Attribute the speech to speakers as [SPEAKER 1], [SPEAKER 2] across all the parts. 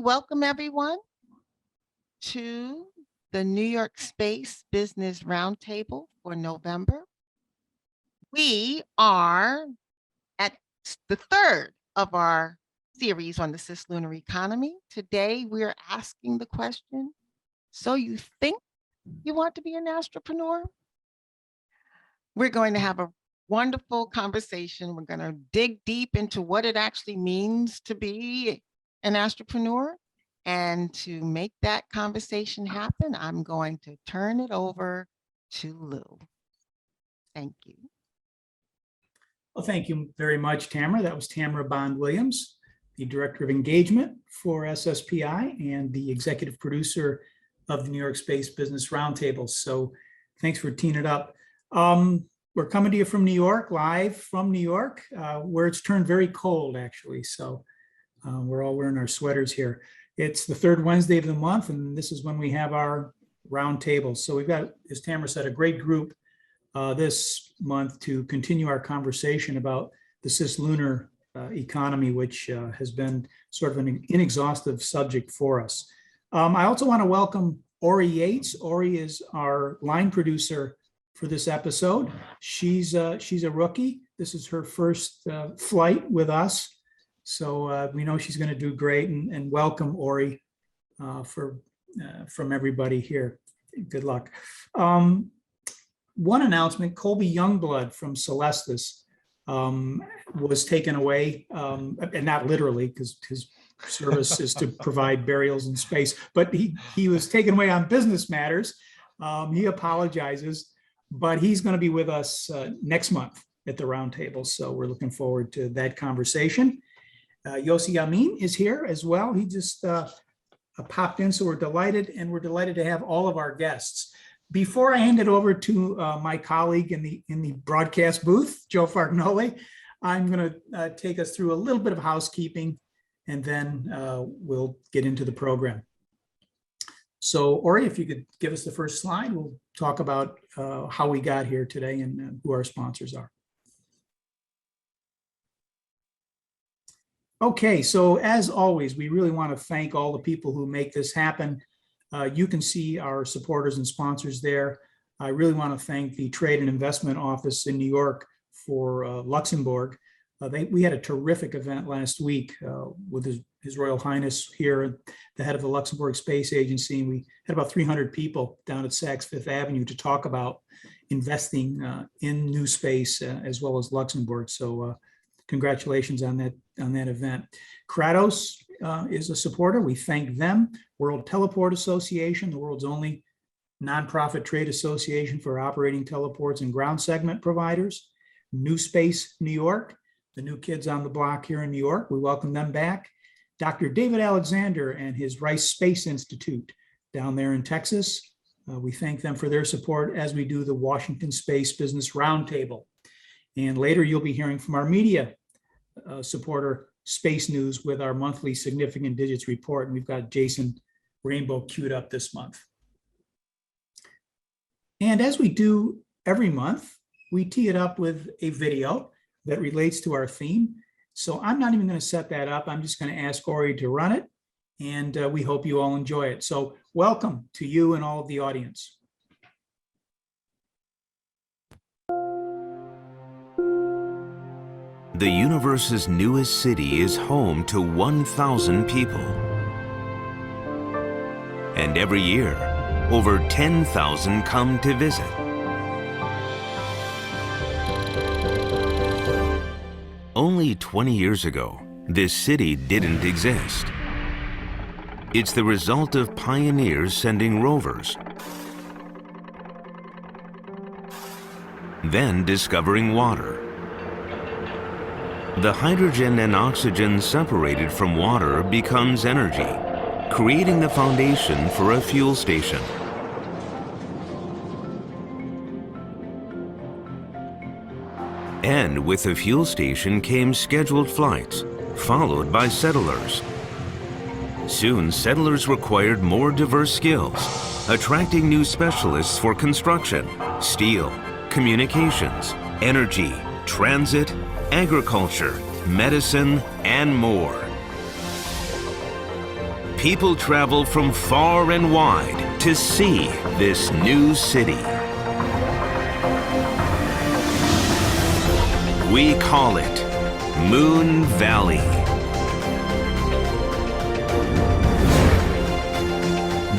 [SPEAKER 1] welcome everyone to the New York Space Business Roundtable for November. We are at the third of our series on the Cislunar Economy. Today, we're asking the question, so you think you want to be an astropreneur? We're going to have a wonderful conversation. We're going to dig deep into what it actually means to be an astropreneur. And to make that conversation happen, I'm going to turn it over to Lou. Thank you.
[SPEAKER 2] Well, thank you very much, Tamara. That was Tamara Bond-Williams, the Director of Engagement for SSPI and the Executive Producer of the New York Space Business Roundtable. So thanks for teeing it up. We're coming to you from New York, live from New York, where it's turned very cold, actually. So we're all wearing our sweaters here. It's the third Wednesday of the month, and this is when we have our roundtable. So we've got, as Tamara said, a great group this month to continue our conversation about the Cislunar economy, which has been sort of an inexhaustive subject for us. I also want to welcome Ori Yates. Ori is our line producer for this episode. She's a rookie. This is her first flight with us. So we know she's going to do great, and welcome, Ori, from everybody here. Good luck. One announcement: Colby Youngblood from Celestis was taken away, and not literally, because his service is to provide burials in space, but he was taken away on business matters. He apologizes, but he's going to be with us next month at the roundtable. So we're looking forward to that conversation. Yossi Yamin is here as well. He just popped in, so we're delighted, and we're delighted to have all of our guests. Before I hand it over to my colleague in the broadcast booth, Joe Fargnoli, I'm going to take us through a little bit of housekeeping, and then we'll get into the program. So, Ori, if you could give us the first slide, we'll talk about how we got here today and who our sponsors are. Okay, so as always, we really want to thank all the people who make this happen. You can see our supporters and sponsors there. I really want to thank the Trade and Investment Office in New York for Luxembourg. We had a terrific event last week with His Royal Highness here, the head of the Luxembourg Space Agency. And we had about 300 people down at Saks Fifth Avenue to talk about investing in new space as well as Luxembourg. So congratulations on that event. Kratos is a supporter. We thank them. World Teleport Association, the world's only nonprofit trade association for operating teleports and ground segment providers. New Space New York, the new kids on the block here in New York. We welcome them back. Dr. David Alexander and his Rice Space Institute down there in Texas. We thank them for their support, as we do the Washington Space Business Roundtable. And later you'll be hearing from our media supporter, Space News, with our monthly Significant Digits Report. And we've got Jason Rainbow queued up this month. And as we do every month, we tee it up with a video that relates to our theme. So I'm not even going to set that up. I'm just going to ask Ori to run it, and we hope you all enjoy it. So welcome to you and all of the audience.
[SPEAKER 3] The universe's newest city is home to 1,000 people. And every year, over 10,000 come to visit. Only 20 years ago, this city didn't exist. It's the result of pioneers sending rovers, then discovering water. The hydrogen and oxygen separated from water becomes energy, creating the foundation for a fuel station. And with the fuel station came scheduled flights, followed by settlers. Soon, settlers required more diverse skills, attracting new specialists for construction, steel, communications, energy, transit, agriculture, medicine, and more. People travel from far and wide to see this new city. We call it Moon Valley.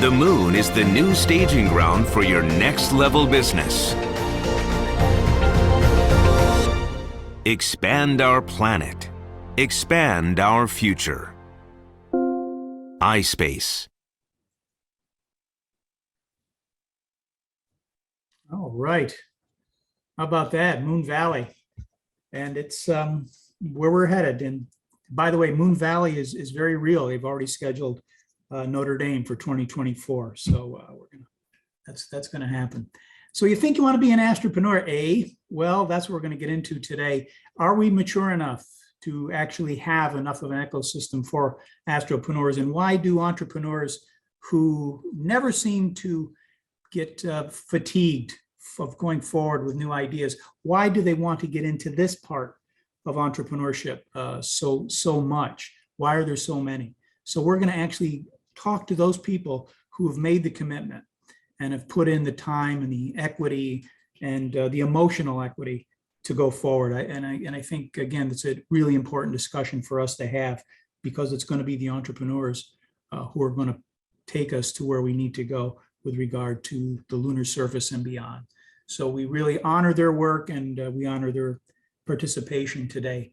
[SPEAKER 3] The moon is the new staging ground for your next level business. Expand our planet. Expand our future. iSpace.
[SPEAKER 2] All right. How about that? Moon Valley. And it's where we're headed. And by the way, Moon Valley is very real. They've already scheduled Notre Dame for 2024. So that's going to happen. So you think you want to be an astropreneur, eh? Well, that's what we're going to get into today. Are we mature enough to actually have enough of an ecosystem for astropreneurs? And why do entrepreneurs who never seem to get fatigued of going forward with new ideas, why do they want to get into this part of entrepreneurship so much? Why are there so many? So we're going to actually talk to those people who have made the commitment and have put in the time and the equity and the emotional equity to go forward. I think, again, it's a really important discussion for us to have, because it's going to be the entrepreneurs who are going to take us to where we need to go with regard to the lunar surface and beyond. So we really honor their work, and we honor their participation today.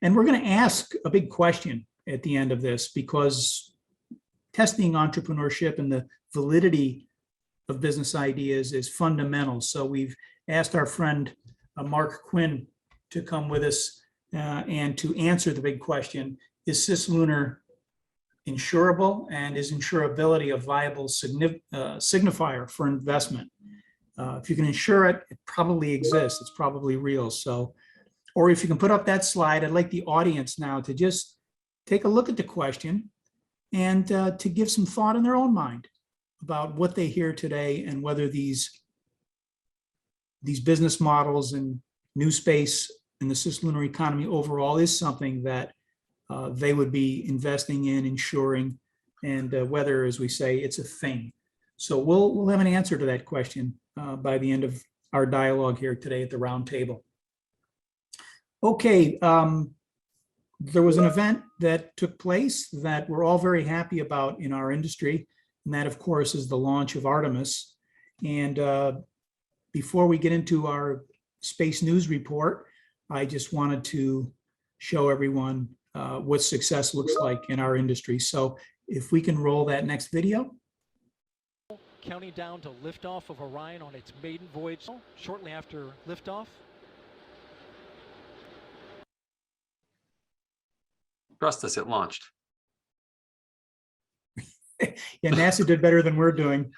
[SPEAKER 2] And we're going to ask a big question at the end of this, because testing entrepreneurship and the validity of business ideas is fundamental. So we've asked our friend Mark Quinn to come with us and to answer the big question: is Cislunar insurable, and is insurability a viable signifier for investment? If you can insure it, it probably exists. It's probably real. So, or if you can put up that slide, I'd like the audience now to just take a look at the question and to give some thought in their own mind about what they hear today, and whether these business models and new space and the Cislunar economy overall is something that they would be investing in, insuring, and whether, as we say, it's a thing. So we'll have an answer to that question by the end of our dialogue here today at the roundtable. Okay, there was an event that took place that we're all very happy about in our industry, and that, of course, is the launch of Artemis. And before we get into our Space News report, I just wanted to show everyone what success looks like in our industry. So if we can roll that next video.
[SPEAKER 4] Counting down to liftoff of Orion on its maiden voyage shortly after liftoff.
[SPEAKER 5] Trust us, it launched.
[SPEAKER 2] Yeah, NASA did better than we're doing.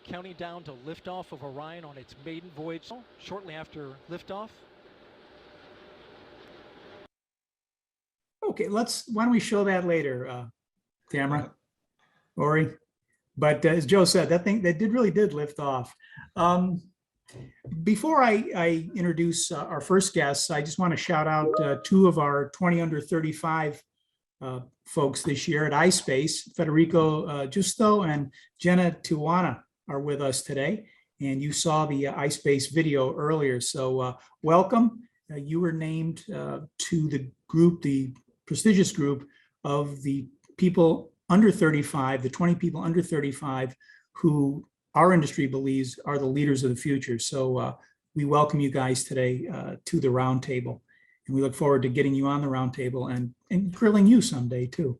[SPEAKER 4] Counting down to liftoff of Orion on its maiden voyage shortly after liftoff.
[SPEAKER 2] Okay, why don't we show that later, Tamara, Ori? But as Joe said, that really did lift off. Before I introduce our first guests, I just want to shout out two of our 20 under 35 folks this year at iSpace. Federico Justo and Jenna Tijuana are with us today, and you saw the iSpace video earlier. So welcome. You were named to the group, the prestigious group of the people under 35, the 20 people under 35 who our industry believes are the leaders of the future. So we welcome you guys today to the roundtable, and we look forward to getting you on the roundtable and grilling you someday too.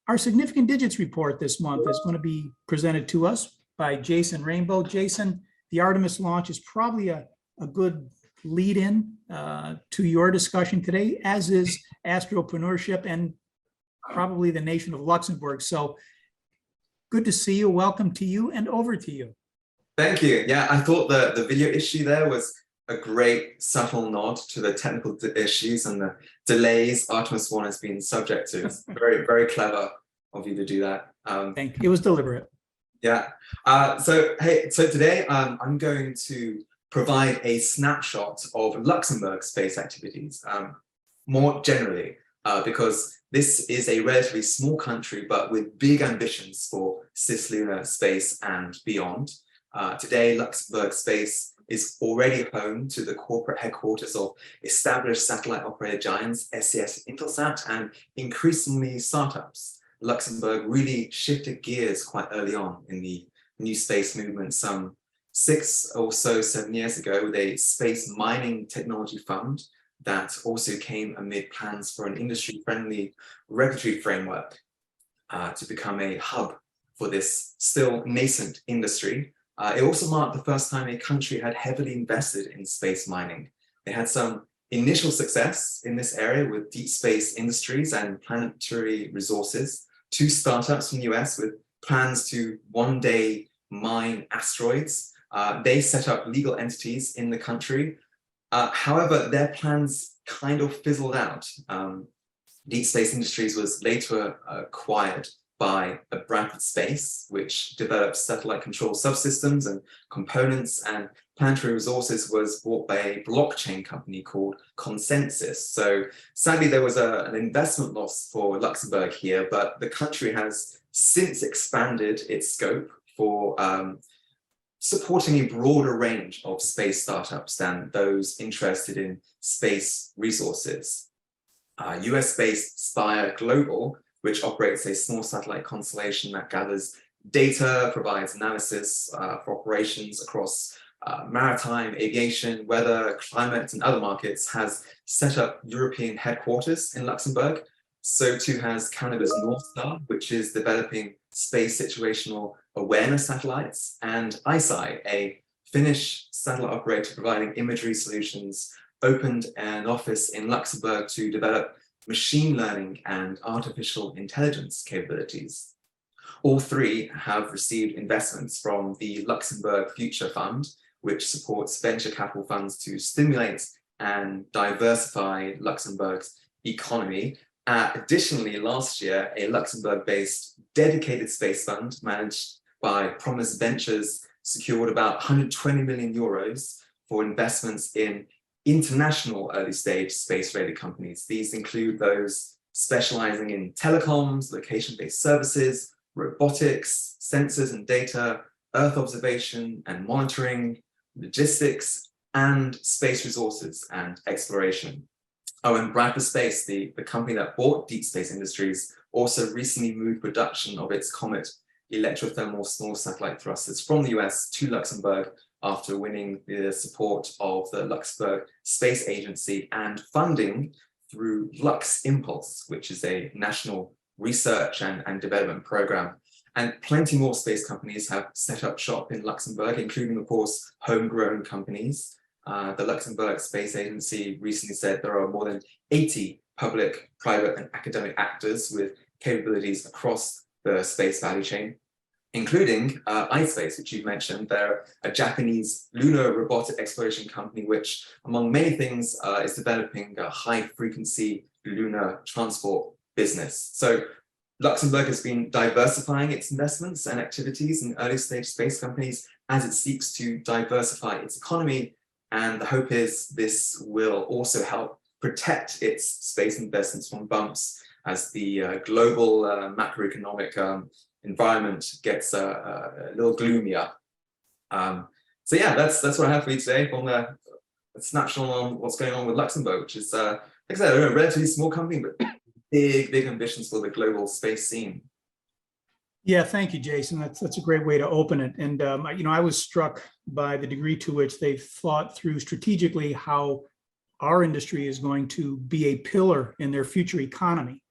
[SPEAKER 2] Our Significant Digits report this month is going to be presented to us by Jason Rainbow. Jason, the Artemis launch is probably a good lead-in to your discussion today, as is astropreneurship and probably the nation of Luxembourg. So good to see you. Welcome to you, and over to you.
[SPEAKER 6] Thank you. Yeah, I thought the video issue there was a great subtle nod to the technical issues and the delays Artemis 1 has been subject to. It's very, very clever of you to do that.
[SPEAKER 2] Thank you. It was deliberate.
[SPEAKER 6] Yeah. So today I'm going to provide a snapshot of Luxembourg space activities. more generally, because this is a relatively small country, but with big ambitions for cislunar space and beyond. Today, Luxembourg Space is already home to the corporate headquarters of established satellite operator giants, SES and Intelsat, and increasingly startups. Luxembourg really shifted gears quite early on in the new space movement, some 7 years ago, with a space mining technology fund that also came amid plans for an industry-friendly regulatory framework to become a hub for this still nascent industry. It also marked the first time a country had heavily invested in space mining. They had some initial success in this area with deep space industries and planetary resources, 2 startups from the US with plans to one day mine asteroids. They set up legal entities in the country. However, their plans kind of fizzled out. Deep Space Industries was later acquired by Bradford Space, which developed satellite control subsystems and components, and Planetary Resources was bought by a blockchain company called Consensus. So sadly, there was an investment loss for Luxembourg here, but the country has since expanded its scope for supporting a broader range of space startups than those interested in space resources. US-based Spire Global, which operates a small satellite constellation that gathers data, provides analysis for operations across maritime, aviation, weather, climate, and other markets, has set up European headquarters in Luxembourg. So too has Canada's North Star, which is developing space situational awareness satellites, and ISI, a Finnish satellite operator providing imagery solutions, opened an office in Luxembourg to develop machine learning and artificial intelligence capabilities. All 3 have received investments from the Luxembourg Future Fund, which supports venture capital funds to stimulate and diversify Luxembourg's economy. Additionally, last year, a Luxembourg-based dedicated space fund managed by Promise Ventures secured about 120 million euros for investments in international early-stage space-related companies. These include those specializing in telecoms, location-based services, robotics, sensors and data, Earth observation and monitoring, logistics, and space resources and exploration. Oh, and Bradford Space, the company that bought Deep Space Industries, also recently moved production of its Comet electrothermal small satellite thrusters from the US to Luxembourg after winning the support of the Luxembourg Space Agency and funding through Lux Impulse, which is a national research and development program. And plenty more space companies have set up shop in Luxembourg, including, of course, homegrown companies. The Luxembourg Space Agency recently said there are more than 80 public, private, and academic actors with capabilities across the space value chain, including Inspace, which you've mentioned. They're a Japanese lunar robotic exploration company, which, among many things, is developing a high-frequency lunar transport business. So Luxembourg has been diversifying its investments and activities in early-stage space companies as it seeks to diversify its economy. And the hope is this will also help protect its space investments from bumps as the global macroeconomic environment gets a little gloomier. So yeah, that's what I have for you today from a snapshot on what's going on with Luxembourg, which is, like I said, a relatively small company, but big ambitions for the global space scene.
[SPEAKER 2] Yeah, thank you, Jason. That's a great way to open it. And I was struck by the degree to which they've thought through strategically how our industry is going to be a pillar in their future economy.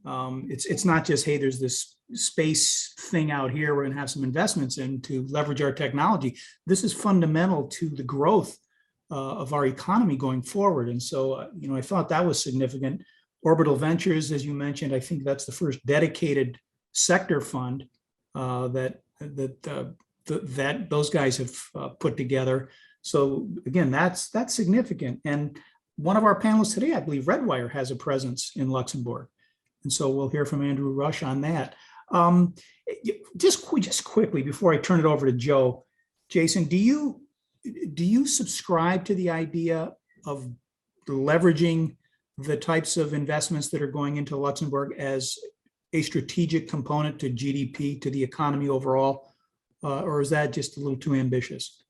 [SPEAKER 2] It's not just, hey, there's this space thing out here we're going to have some investments in to leverage our technology. This is fundamental to the growth of our economy going forward. And so, I thought that was significant. Orbital Ventures, as you mentioned, I think that's the first dedicated sector fund that those guys have put together. So again, that's significant. And one of our panelists today, I believe Redwire has a presence in Luxembourg. And so we'll hear from Andrew Rush on that. Just quickly before I turn it over to Joe, Jason, do you subscribe to the idea of leveraging the types of investments that are going into Luxembourg as a strategic component to GDP, to the economy overall? Or is that just a little too ambitious?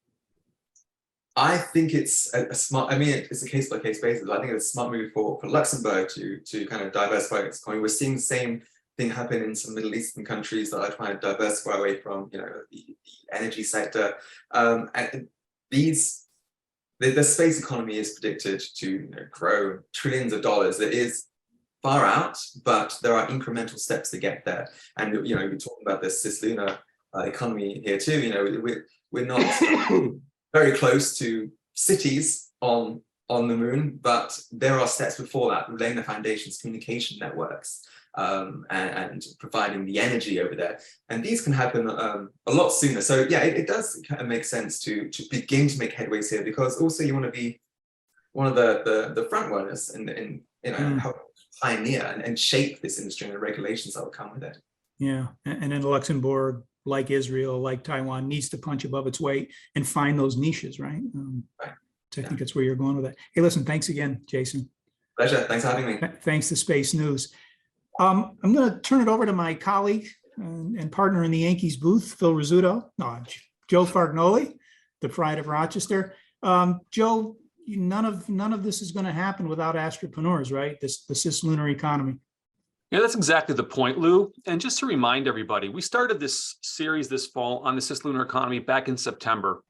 [SPEAKER 6] I think it's a smart, I mean, it's a case by case basis. I think it's a smart move for Luxembourg to kind of diversify its economy. We're seeing the same thing happen in some Middle Eastern countries that are trying to diversify away from, the energy sector. And the space economy is predicted to grow trillions of dollars. It is far out, but there are incremental steps to get there. And we're talking about the Cislunar economy here too. We're not very close to cities on the moon, but there are steps before that, laying the foundations, communication networks, and providing the energy over there. And these can happen a lot sooner. So yeah, it does kind of make sense to begin to make headways here, because also you want to be one of the front runners and help pioneer and shape this industry and the regulations that will come with it.
[SPEAKER 2] Yeah, and in Luxembourg, like Israel, like Taiwan, needs to punch above its weight and find those niches, right?
[SPEAKER 6] Right.
[SPEAKER 2] So I think that's where you're going with that. Hey, listen, thanks again, Jason.
[SPEAKER 6] Pleasure. Thanks for having me.
[SPEAKER 2] Thanks to Space News. I'm going to turn it over to my colleague and partner in the Yankees booth, Phil Rizzuto. No, Joe Fargnoli, the pride of Rochester. Joe, none of this is going to happen without Astropreneurs, right? The Cislunar Economy.
[SPEAKER 5] Yeah, that's exactly the point, Lou. And just to remind everybody, we started this series this fall on the Cislunar Economy back in September.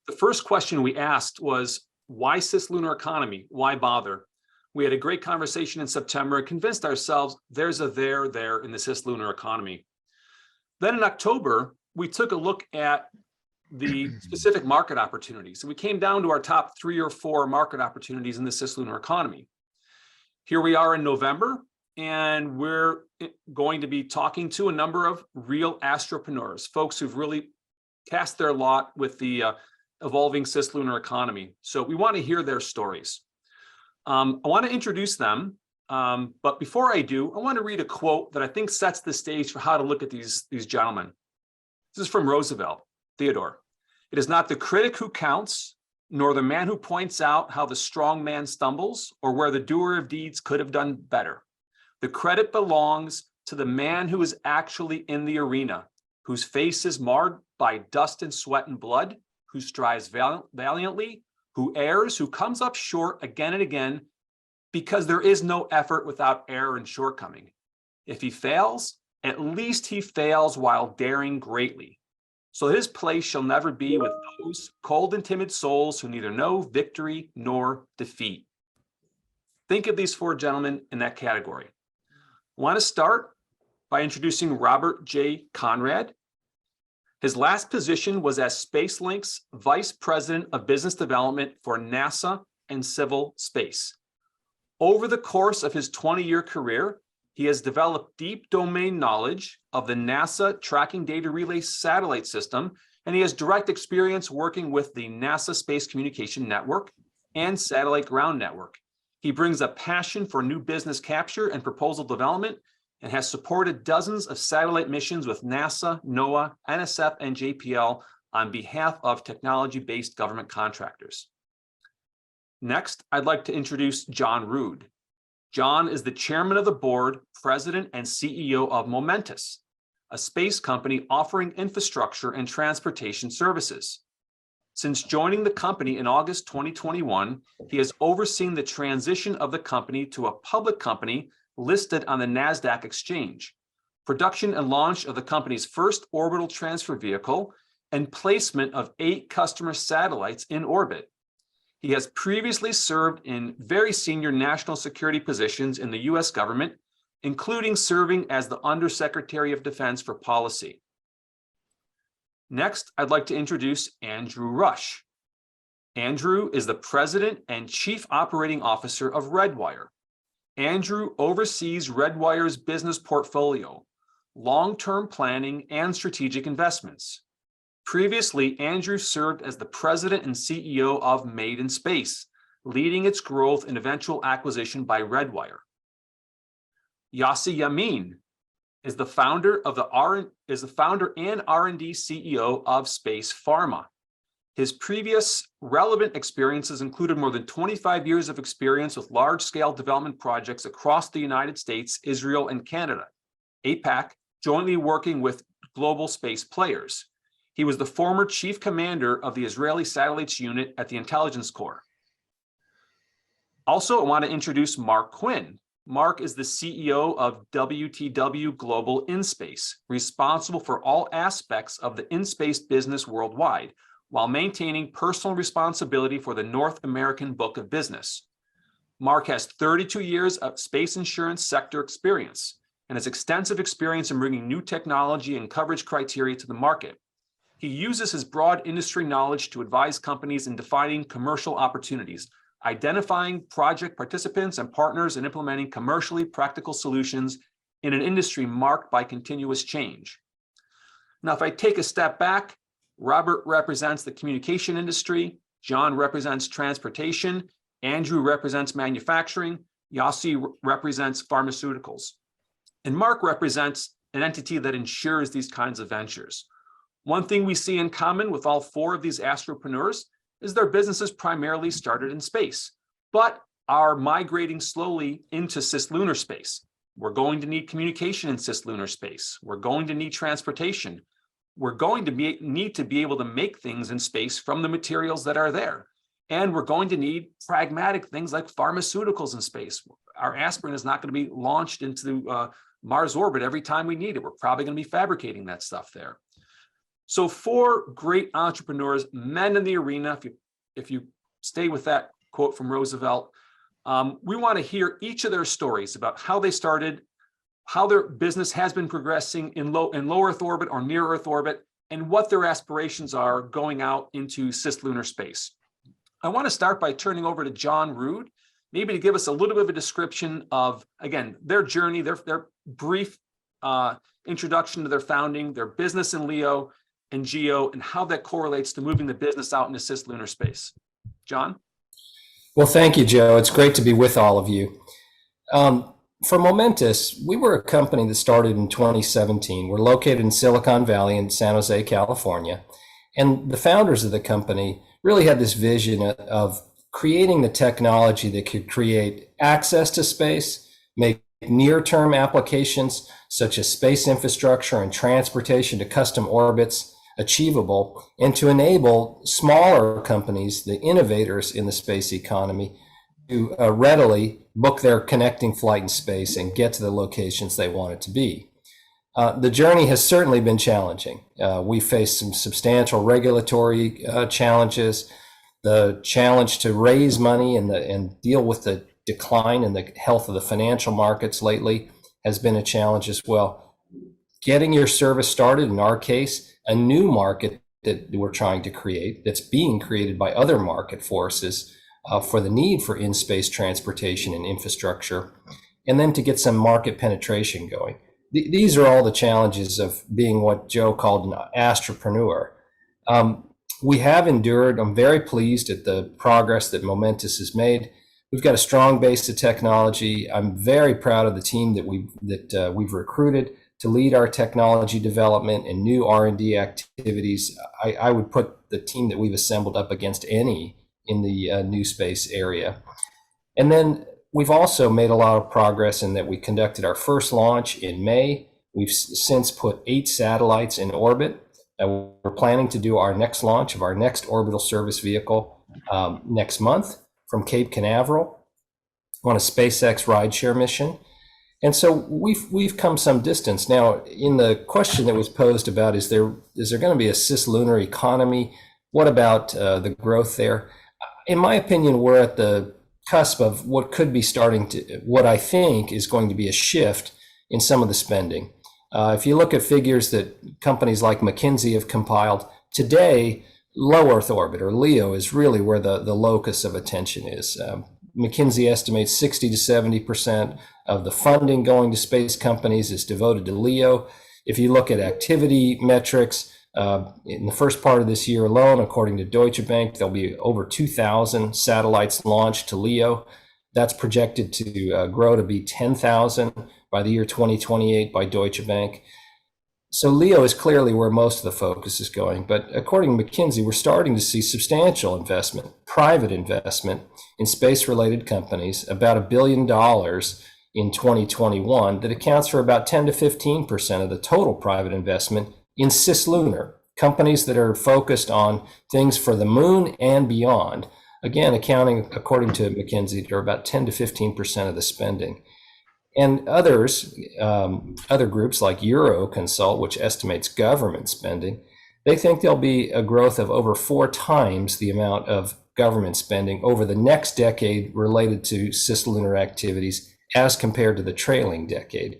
[SPEAKER 5] The first question we asked was, why Cislunar Economy? Why bother? We had a great conversation in September and convinced ourselves there's a there in the Cislunar Economy. Then in October, we took a look at the specific market opportunities. And we came down to our top 3 or 4 market opportunities in the Cislunar Economy. Here we are in November, and we're going to be talking to a number of real astropreneurs, folks who've really cast their lot with the evolving Cislunar Economy. So we want to hear their stories. I want to introduce them, but before I do, I want to read a quote that I think sets the stage for how to look at these gentlemen. This is from Roosevelt, Theodore. It is not the critic who counts, nor the man who points out how the strong man stumbles, or where the doer of deeds could have done better. The credit belongs to the man who is actually in the arena, whose face is marred by dust and sweat and blood, who strives valiantly, who errs, who comes up short again and again, because there is no effort without error and shortcoming. If he fails, at least he fails while daring greatly. So his place shall never be with those cold and timid souls who neither know victory nor defeat. Think of these 4 gentlemen in that category. I want to start by introducing Robert J. Conrad. His last position was as SpaceLink's Vice President of Business Development for NASA and Civil Space. Over the course of his 20-year career, he has developed deep domain knowledge of the NASA Tracking Data Relay satellite system, and he has direct experience working with the NASA Space Communication Network and Satellite Ground Network. He brings a passion for new business capture and proposal development and has supported dozens of satellite missions with NASA, NOAA, NSF, and JPL on behalf of technology-based government contractors. Next, I'd like to introduce John Rood. John is the chairman of the board, president, and CEO of Momentus, a space company offering infrastructure and transportation services. Since joining the company in August 2021, he has overseen the transition of the company to a public company listed on the NASDAQ exchange, production and launch of the company's first orbital transfer vehicle, and placement of 8 customer satellites in orbit. He has previously served in very senior national security positions in the US government, including serving as the Undersecretary of Defense for Policy. Next, I'd like to introduce Andrew Rush. Andrew is the President and Chief Operating Officer of Redwire. Andrew oversees Redwire's business portfolio, long-term planning, and strategic investments. Previously, Andrew served as the President and CEO of Made in Space, leading its growth and eventual acquisition by Redwire. Yossi Yamin is the founder and R&D CEO of SpacePharma. His previous relevant experiences included more than 25 years of experience with large-scale development projects across the United States, Israel, and Canada, APAC, jointly working with global space players. He was the former chief commander of the Israeli Satellites Unit at the Intelligence Corps. Also, I want to introduce Mark Quinn. Mark is the CEO of WTW Global Inspace, responsible for all aspects of the in-space business worldwide, while maintaining personal responsibility for the North American book of business. Mark has 32 years of space insurance sector experience and has extensive experience in bringing new technology and coverage criteria to the market. He uses his broad industry knowledge to advise companies in defining commercial opportunities, identifying project participants and partners, and implementing commercially practical solutions in an industry marked by continuous change. Now, if I take a step back, Robert represents the communication industry, John represents transportation, Andrew represents manufacturing, Yossi represents pharmaceuticals, and Mark represents an entity that ensures these kinds of ventures. One thing we see in common with all four of these astropreneurs is their businesses primarily started in space, but are migrating slowly into cislunar space. We're going to need communication in cislunar space. We're going to need transportation. We're going to need to be able to make things in space from the materials that are there. And we're going to need pragmatic things like pharmaceuticals in space. Our aspirin is not going to be launched into Mars orbit every time we need it. We're probably going to be fabricating that stuff there. So four great entrepreneurs, men in the arena, if you stay with that quote from Roosevelt, we want to hear each of their stories about how they started, how their business has been progressing in low Earth orbit or near Earth orbit, and what their aspirations are going out into cislunar space. I want to start by turning over to John Rood, maybe to give us a little bit of a description of, again, their journey, their brief introduction to their founding, their business in LEO and GEO, and how that correlates to moving the business out into cislunar space. John?
[SPEAKER 7] Well, thank you, Joe. It's great to be with all of you. For Momentus, we were a company that started in 2017. We're located in Silicon Valley in San Jose, California. And the founders of the company really had this vision of creating the technology that could create access to space, make near-term applications such as space infrastructure and transportation to custom orbits achievable, and to enable smaller companies, the innovators in the space economy, to readily book their connecting flight in space and get to the locations they want it to be. The journey has certainly been challenging. We faced some substantial regulatory challenges, the challenge to raise money and deal with the decline in the health of the financial markets lately has been a challenge as well. Getting your service started, in our case, a new market that we're trying to create that's being created by other market forces for the need for in-space transportation and infrastructure, and then to get some market penetration going. These are all the challenges of being what Joe called an astropreneur. We have endured. I'm very pleased at the progress that Momentus has made. We've got a strong base of technology. I'm very proud of the team that we've recruited to lead our technology development and new R&D activities. I would put the team that we've assembled up against any in the new space area. And then we've also made a lot of progress in that we conducted our first launch in May. We've since put 8 satellites in orbit. We're planning to do our next launch of our next orbital service vehicle next month from Cape Canaveral on a SpaceX rideshare mission. And so we've come some distance. Now, in the question that was posed about, is there going to be a cislunar economy? What about the growth there? In my opinion, we're at the cusp of what could be what I think is going to be a shift in some of the spending. If you look at figures that companies like McKinsey have compiled, today, low Earth orbit, or LEO, is really where the locus of attention is. McKinsey estimates 60 to 70% of the funding going to space companies is devoted to LEO. If you look at activity metrics, in the first part of this year alone, according to Deutsche Bank, there'll be over 2,000 satellites launched to LEO. That's projected to grow to be 10,000 by the year 2028 by Deutsche Bank. So LEO is clearly where most of the focus is going, but according to McKinsey, we're starting to see substantial investment, private investment in space-related companies, about $1 billion in 2021, that accounts for about 10 to 15% of the total private investment in Cislunar, companies that are focused on things for the moon and beyond. Again, accounting, according to McKinsey, for about 10 to 15% of the spending. And others, other groups like Euroconsult, which estimates government spending, they think there'll be a growth of over 4 times the amount of government spending over the next decade related to cislunar activities as compared to the trailing decade.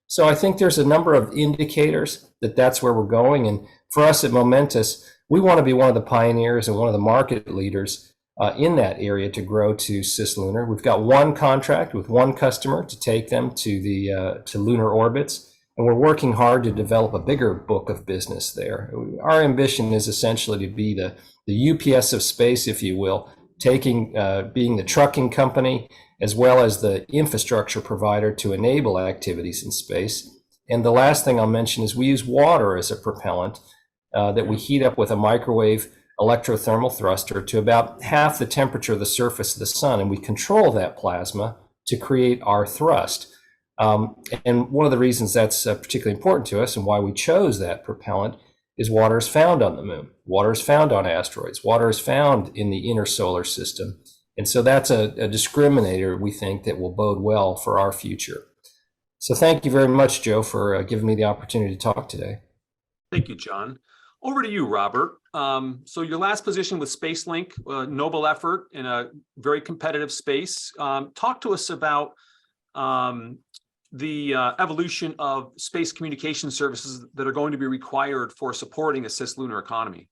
[SPEAKER 7] So I think there's a number of indicators that that's where we're going. And for us at Momentus, we want to be one of the pioneers and one of the market leaders in that area to grow to cislunar. We've got one contract with one customer to take them to lunar orbits, and we're working hard to develop a bigger book of business there. Our ambition is essentially to be the UPS of space, if you will, being the trucking company as well as the infrastructure provider to enable activities in space. And the last thing I'll mention is we use water as a propellant that we heat up with a microwave electrothermal thruster to about half the temperature of the surface of the sun, and we control that plasma to create our thrust. And one of the reasons that's particularly important to us and why we chose that propellant is water is found on the moon, water is found on asteroids, water is found in the inner solar system. And so that's a discriminator, we think, that will bode well for our future. So thank you very much, Joe, for giving me the opportunity to talk today.
[SPEAKER 5] Thank you, John. Over to you, Robert. So your last position with SpaceLink, noble effort in a very competitive space. Talk to us about the evolution of space communication services that are going to be required for supporting a cislunar economy.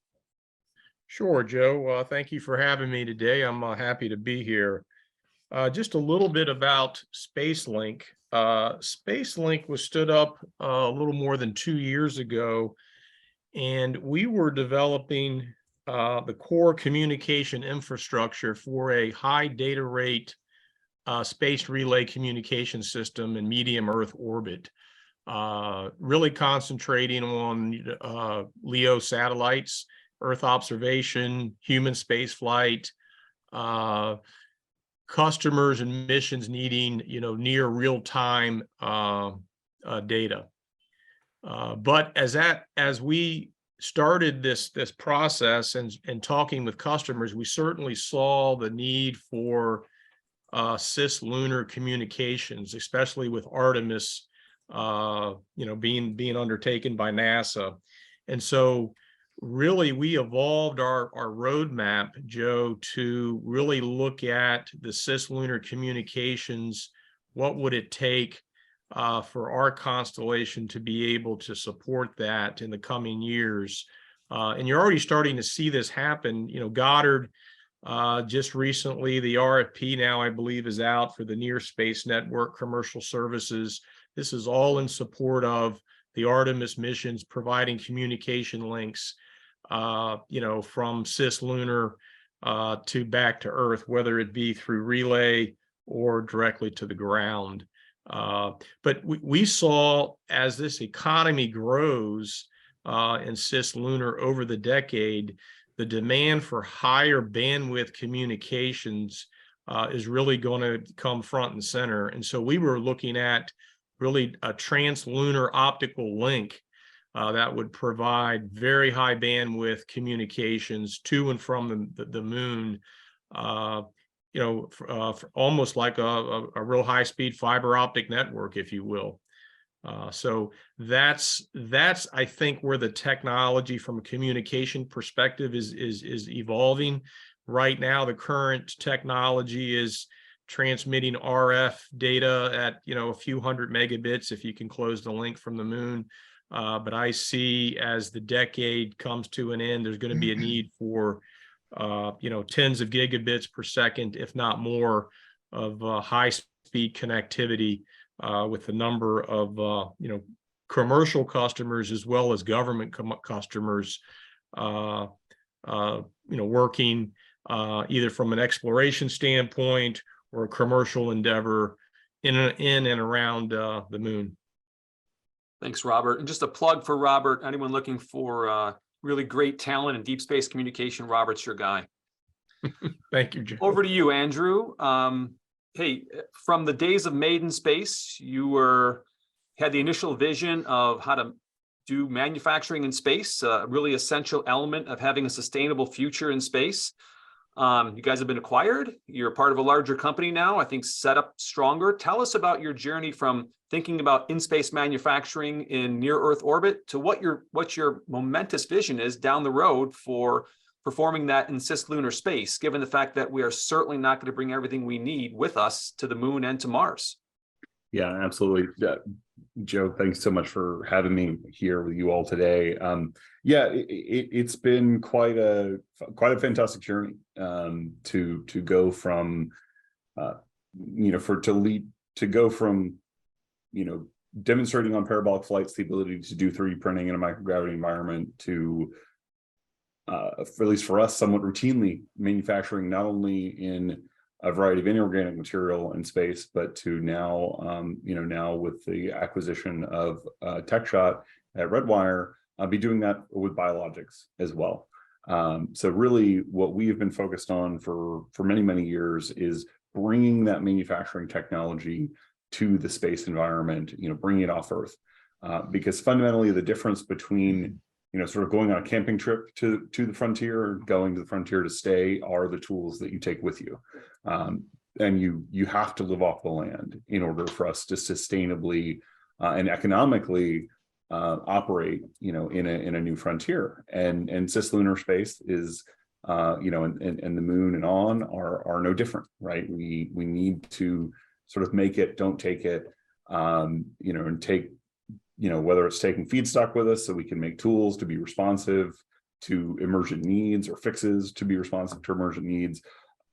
[SPEAKER 8] Sure, Joe. Thank you for having me today. I'm happy to be here. Just a little bit about SpaceLink. SpaceLink was stood up a little more than 2 years ago, and we were developing the core communication infrastructure for a high data rate space relay communication system in medium Earth orbit, really concentrating on LEO satellites, Earth observation, human space flight, customers and missions needing, near real-time data. But as we started this process and talking with customers, we certainly saw the need for cislunar communications, especially with Artemis, being undertaken by NASA. And so really we evolved our roadmap, Joe, to really look at the cislunar communications. What would it take for our constellation to be able to support that in the coming years? And you're already starting to see this happen. Goddard just recently, the RFP now, I believe, is out for the Near Space Network commercial services. This is all in support of the Artemis missions, providing communication links, from cislunar to back to Earth, whether it be through relay or directly to the ground. But we saw, as this economy grows in cislunar over the decade, the demand for higher bandwidth communications is really going to come front and center. And so we were looking at really a translunar optical link that would provide very high bandwidth communications to and from the moon, almost like a real high-speed fiber optic network, if you will. So that's I think where the technology from a communication perspective is evolving. Right now, the current technology is transmitting RF data at a few hundred megabits if you can close the link from the moon. But I see as the decade comes to an end, there's going to be a need for tens of gigabits per second, if not more, of high-speed connectivity with a number of commercial customers as well as government customers working either from an exploration standpoint or a commercial endeavor in and around the moon.
[SPEAKER 5] Thanks, Robert. And just a plug for Robert, anyone looking for really great talent in deep space communication, Robert's your guy.
[SPEAKER 8] Thank you, Joe.
[SPEAKER 5] Over to you, Andrew. Hey, from the days of Made in Space, you had the initial vision of how to do manufacturing in space, a really essential element of having a sustainable future in space. You guys have been acquired. You're part of a larger company now, I think set up stronger. Tell us about your journey from thinking about in-space manufacturing in near-Earth orbit to what your momentous vision is down the road for performing that in cislunar space, given the fact that we are certainly not going to bring everything we need with us to the moon and to Mars.
[SPEAKER 9] Yeah, absolutely. Joe, thanks so much for having me here with you all today. Yeah, it's been quite a fantastic journey to go from demonstrating on parabolic flights the ability to do 3D printing in a microgravity environment to at least for us, somewhat routinely manufacturing not only in a variety of inorganic material in space, but to now, now with the acquisition of TechShot at Redwire, I'll be doing that with biologics as well. So really what we have been focused on for many, many years is bringing that manufacturing technology to the space environment, bringing it off Earth. Because fundamentally the difference between sort of going on a camping trip to the frontier or going to the frontier to stay are the tools that you take with you. And you have to live off the land in order for us to sustainably and economically operate, in a new frontier. And cislunar space is, and the moon and on are no different, right? We need to sort of make it, don't take it, and take, whether it's taking feedstock with us so we can make tools to be responsive to emergent needs or fixes to be responsive to emergent needs,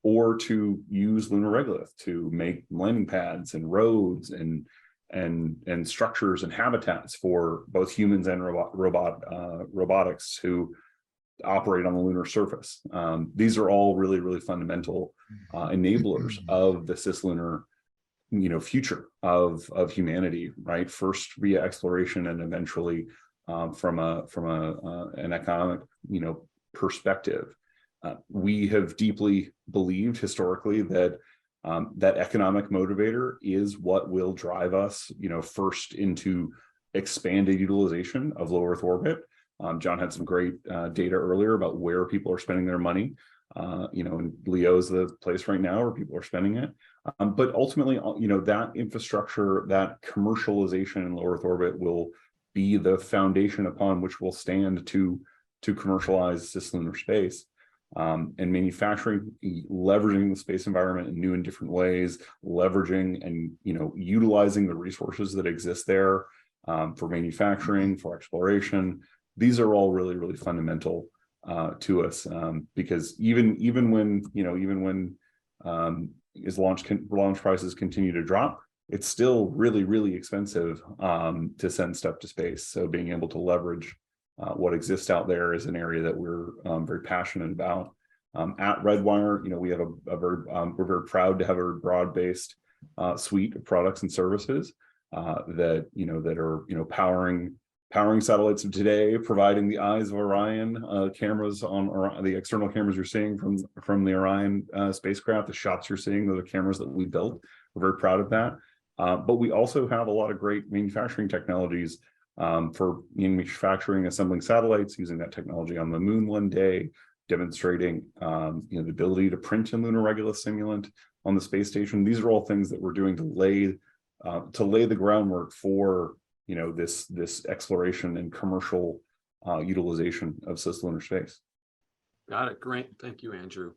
[SPEAKER 9] or to use lunar regolith to make landing pads and roads and structures and habitats for both humans and robotics who operate on the lunar surface. These are all really, really fundamental enablers of the cislunar future of humanity, right? First via exploration and eventually from an economic perspective. We have deeply believed historically that that economic motivator is what will drive us first into expanded utilization of low Earth orbit. John had some great data earlier about where people are spending their money. And LEO is the place right now where people are spending it. But ultimately, that infrastructure, that commercialization in low Earth orbit will be the foundation upon which we'll stand to commercialize cislunar space. And manufacturing, leveraging the space environment in new and different ways, leveraging and utilizing the resources that exist there for manufacturing, for exploration. These are all really, really fundamental to us, because even when as launch prices continue to drop, it's still really, really expensive to send stuff to space. So being able to leverage what exists out there is an area that we're very passionate about. At Redwire, we have we're very proud to have a broad-based suite of products and services that are powering satellites of today, providing the eyes of Orion, cameras on the external cameras you're seeing from the Orion spacecraft, the shots you're seeing, those are cameras that we built. We're very proud of that. But we also have a lot of great manufacturing technologies for manufacturing, assembling satellites, using that technology on the moon one day, demonstrating the ability to print in lunar regolith simulant on the space station. These are all things that we're doing to lay the groundwork for this exploration and commercial utilization of cislunar space.
[SPEAKER 5] Got it. Great. Thank you, Andrew.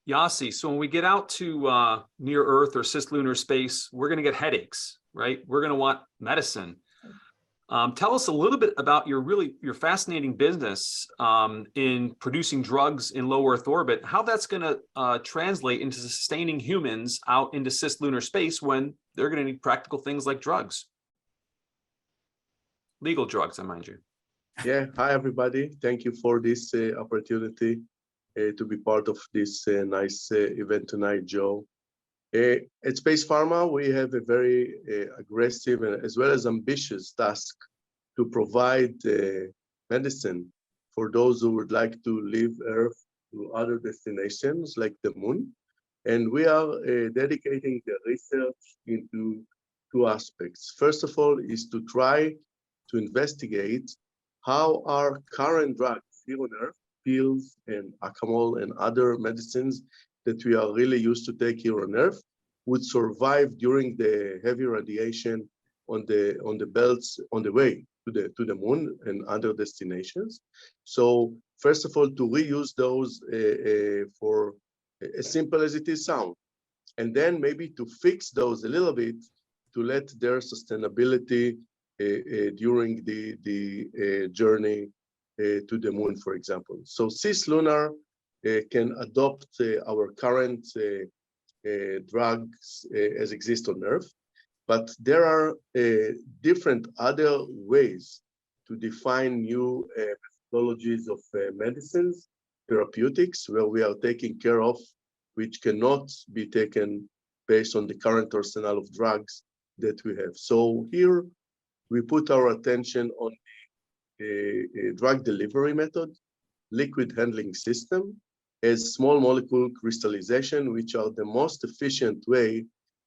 [SPEAKER 5] Yossi, so when we get out to near Earth or cislunar space, we're going to get headaches, right? We're going to want medicine. Tell us a little bit about your fascinating business in producing drugs in low Earth orbit, how that's going to translate into sustaining humans out into cislunar space when they're going to need practical things like drugs. Legal drugs, I mind you.
[SPEAKER 10] Yeah, hi everybody. Thank you for this opportunity to be part of this nice event tonight, Joe. At SpacePharma, we have a very aggressive and as well as ambitious task to provide medicine for those who would like to leave Earth to other destinations like the moon. And we are dedicating the research into two aspects. First of all, is to try to investigate how our current drugs here on Earth, pills and Acamol and other medicines that we are really used to take here on Earth, would survive during the heavy radiation on the belts on the way to the moon and other destinations. So first of all, to reuse those for as simple as it is sound, and then maybe to fix those a little bit to let their sustainability during the journey to the moon, for example. So Cislunar can adopt our current drugs as exist on Earth, but there are different other ways to define new methodologies of medicines, therapeutics, where we are taking care of, which cannot be taken based on the current arsenal of drugs that we have. So here we put our attention on the drug delivery method, liquid handling system, as small molecule crystallization, which are the most efficient way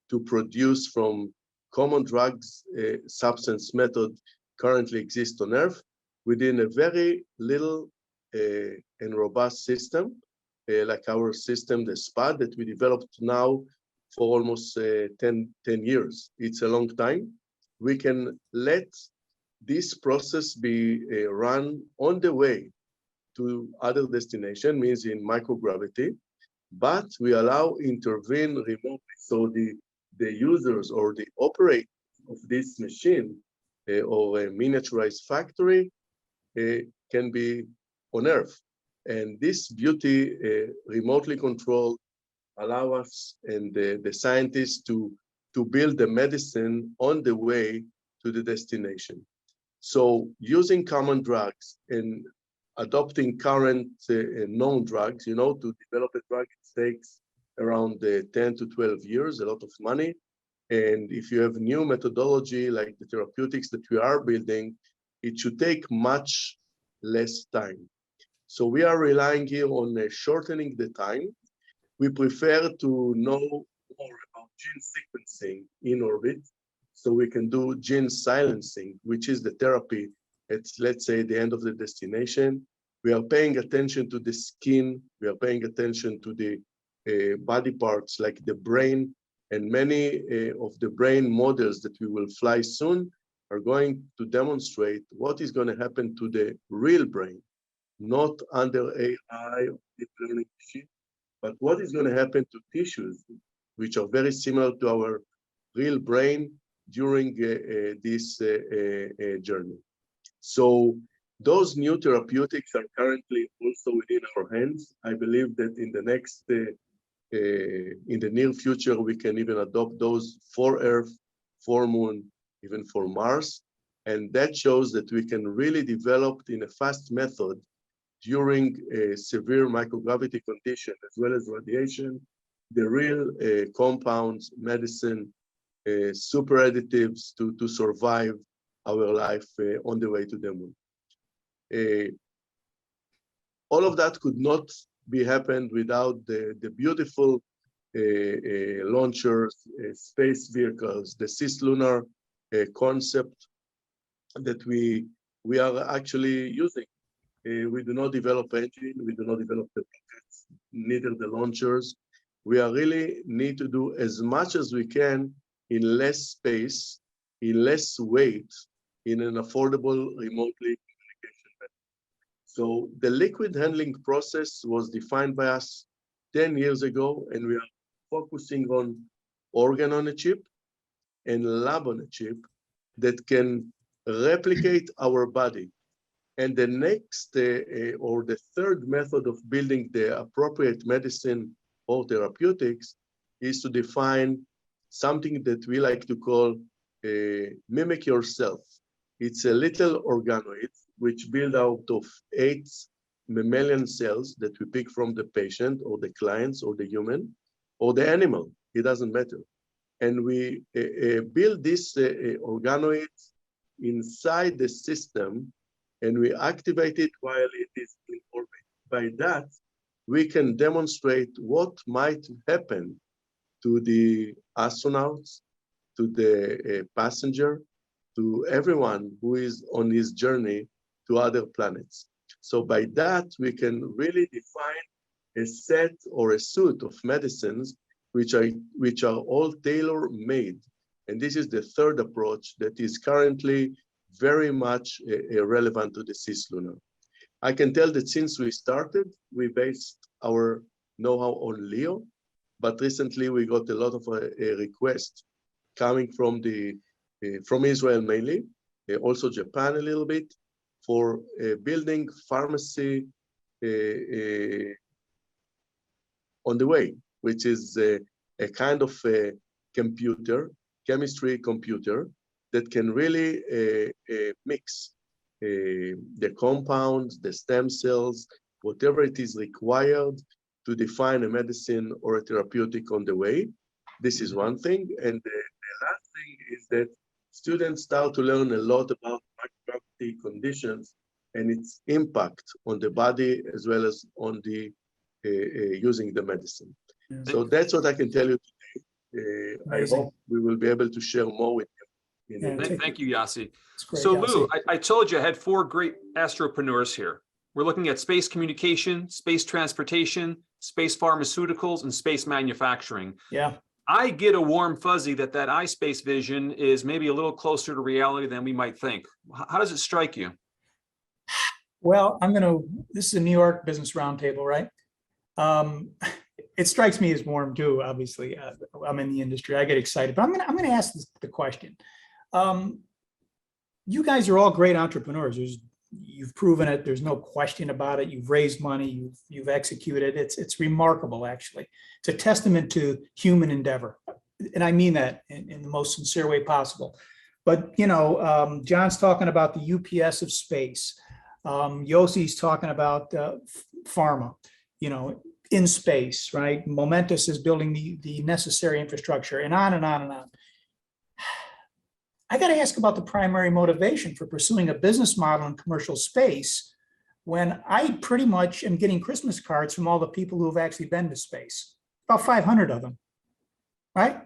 [SPEAKER 10] to produce from common drugs substance method currently exist on Earth within a very little and robust system, like our system, the SPAD, that we developed now for almost 10 years. It's a long time. We can let this process be run on the way to other destination, means in microgravity, but we allow intervene remotely. So the users or the operators of this machine or a miniaturized factory can be on Earth. And this beauty remotely controlled allow us and the scientists to build the medicine on the way to the destination. So using common drugs and adopting current known drugs, to develop a drug, it takes around 10 to 12 years, a lot of money. And if you have new methodology like the therapeutics that we are building, it should take much less time. So we are relying here on shortening the time. We prefer to know more about gene sequencing in orbit, so we can do gene silencing, which is the therapy at, let's say, the end of the destination. We are paying attention to the skin. We are paying attention to the body parts like the brain, and many of the brain models that we will fly soon are going to demonstrate what is going to happen to the real brain, not under AI or deep learning machine, but what is going to happen to tissues, which are very similar to our real brain during this journey. So those new therapeutics are currently also within our hands. I believe that in the next, in the near future, we can even adopt those for Earth, for Moon, even for Mars. And that shows that we can really develop in a fast method during a severe microgravity condition, as well as radiation, the real compounds, medicine, super additives to survive our life on the way to the moon. All of that could not be happened without the beautiful launchers, space vehicles, the Cislunar concept that we are actually using. We do not develop engine, we do not develop the rockets, neither the launchers. We are really need to do as much as we can in less space, in less weight, in an affordable remotely communication method. So the liquid handling process was defined by us 10 years ago, and we are focusing on organ on a chip and lab on a chip that can replicate our body. And the next or the third method of building the appropriate medicine or therapeutics is to define something that we like to call mimic yourself. It's a little organoid which build out of 8 mammalian cells that we pick from the patient or the clients or the human or the animal. it doesn't matter. And we build this organoids inside the system, and we activate it while it is in orbit. By that, we can demonstrate what might happen to the astronauts, to the passenger, to everyone who is on his journey to other planets. So by that, we can really define a set or a suite of medicines which are all tailor-made. And this is the third approach that is currently very much relevant to the Cislunar. I can tell that since we started, we based our know-how on LEO, but recently we got a lot of requests coming from Israel mainly, also Japan a little bit, for building pharmacy on the way, which is a kind of a chemistry computer that can really mix the compounds, the stem cells, whatever it is required to define a medicine or a therapeutic on the way. This is one thing. And the last thing is that students start to learn a lot about microgravity conditions and its impact on the body as well as on the using the medicine. So that's what I can tell you today. I hope we will be able to share more with you.
[SPEAKER 5] Thank you, Yossi.
[SPEAKER 2] Great,
[SPEAKER 5] So
[SPEAKER 2] Yossi.
[SPEAKER 5] Lou, I told you I had 4 great astropreneurs here. We're looking at space communication, space transportation, space pharmaceuticals, and space manufacturing.
[SPEAKER 2] Yeah.
[SPEAKER 5] I get a warm fuzzy that iSpace vision is maybe a little closer to reality than we might think. How does it strike you?
[SPEAKER 2] Well, this is a New York Business Roundtable, right? It strikes me as warm too, obviously. I'm in the industry, I get excited, but I'm gonna ask the question. You guys are all great entrepreneurs. You've proven it, there's no question about it. You've raised money, you've executed. It's remarkable, actually. It's a testament to human endeavor. And I mean that in the most sincere way possible. But, John's talking about the UPS of space. Yossi's talking about pharma, Inspace, right? Momentus is building the necessary infrastructure, and on and on and on. I got to ask about the primary motivation for pursuing a business model in commercial space when I pretty much am getting Christmas cards from all the people who have actually been to space, about 500 of them, right?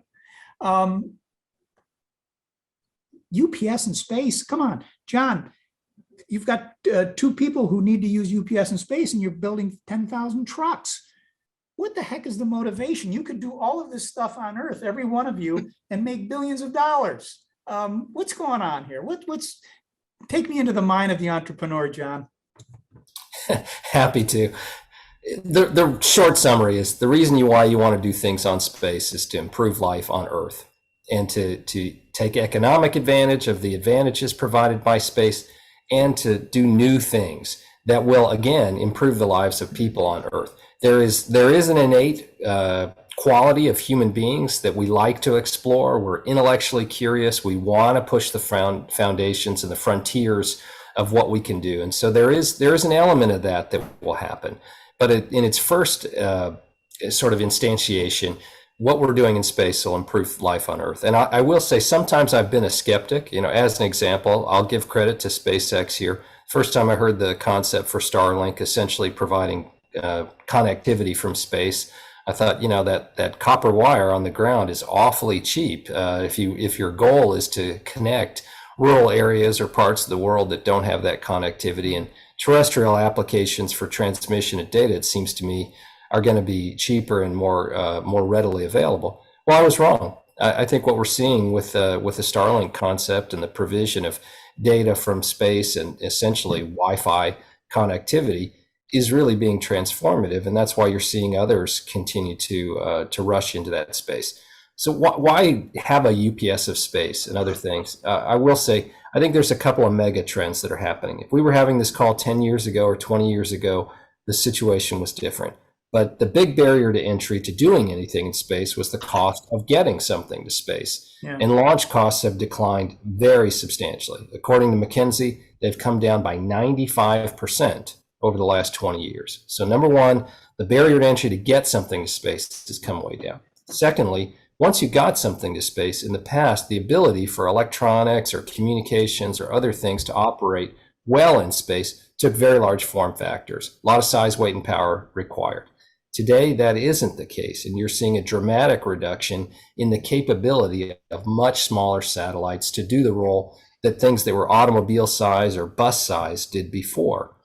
[SPEAKER 2] UPS in space, come on, John, you've got 2 people who need to use UPS in space and you're building 10,000 trucks. What the heck is the motivation? You could do all of this stuff on Earth, every one of you, and make billions of dollars. What's going on here? Take me into the mind of the entrepreneur, John.
[SPEAKER 7] Happy to. The short summary is the reason why you want to do things on space is to improve life on Earth and to take economic advantage of the advantages provided by space and to do new things that will, again, improve the lives of people on Earth. There is an innate quality of human beings that we like to explore. We're intellectually curious. We want to push the foundations and the frontiers of what we can do. And so there is an element of that will happen. But in its first sort of instantiation, what we're doing in space will improve life on Earth. And I will say, sometimes I've been a skeptic. As an example, I'll give credit to SpaceX here. First time I heard the concept for Starlink, essentially providing connectivity from space, I thought, that copper wire on the ground is awfully cheap. If your goal is to connect rural areas or parts of the world that don't have that connectivity, and terrestrial applications for transmission of data, it seems to me, are going to be cheaper and more readily available. Well, I was wrong. I think what we're seeing with the Starlink concept and the provision of data from space and essentially Wi-Fi connectivity is really being transformative, and that's why you're seeing others continue to rush into that space. So why have a UPS of space and other things? I will say, I think there's a couple of mega trends that are happening. If we were having this call 10 years ago or 20 years ago, the situation was different. But the big barrier to entry to doing anything in space was the cost of getting something to space. Yeah. And launch costs have declined very substantially. According to McKinsey, they've come down by 95% over the last 20 years. So number one, the barrier to entry to get something to space has come way down. Secondly, once you got something to space, in the past, the ability for electronics or communications or other things to operate well in space took very large form factors, a lot of size, weight, and power required. Today, that isn't the case, and you're seeing a dramatic reduction in the capability of much smaller satellites to do the role that things that were automobile size or bus size did before.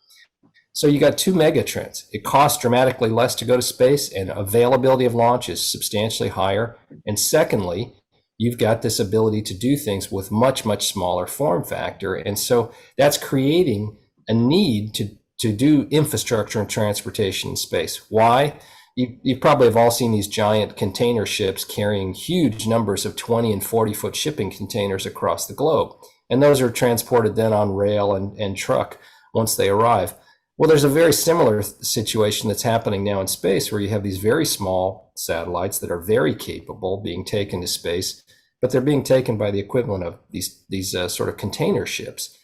[SPEAKER 7] So you got two megatrends. It costs dramatically less to go to space, and availability of launch is substantially higher. And secondly, you've got this ability to do things with much, much smaller form factor. And so that's creating a need to do infrastructure and transportation in space. Why? You probably have all seen these giant container ships carrying huge numbers of 20 and 40-foot shipping containers across the globe. And those are transported then on rail and truck once they arrive. Well, there's a very similar situation that's happening now in space, where you have these very small satellites that are very capable being taken to space, but they're being taken by the equivalent of these sort of container ships.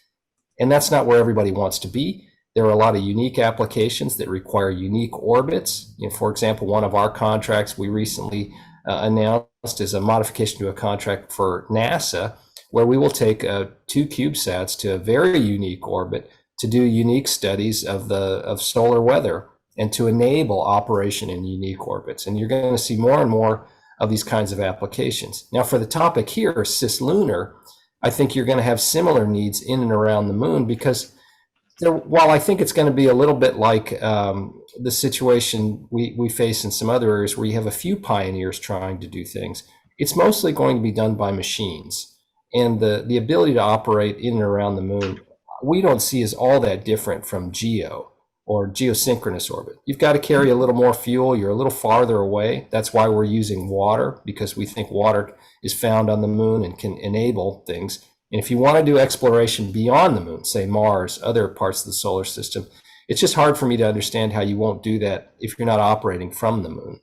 [SPEAKER 7] And that's not where everybody wants to be. There are a lot of unique applications that require unique orbits. For example, one of our contracts we recently announced is a modification to a contract for NASA, where we will take 2 CubeSats to a very unique orbit to do unique studies of solar weather and to enable operation in unique orbits. And you're going to see more and more of these kinds of applications. Now, for the topic here, Cislunar, I think you're going to have similar needs in and around the moon, because while I think it's going to be a little bit like the situation we face in some other areas where you have a few pioneers trying to do things, it's mostly going to be done by machines. And the ability to operate in and around the moon, we don't see as all that different from GEO or geosynchronous orbit. You've got to carry a little more fuel. You're a little farther away. That's why we're using water, because we think water is found on the moon and can enable things. And if you want to do exploration beyond the moon, say Mars, other parts of the solar system, it's just hard for me to understand how you won't do that if you're not operating from the moon.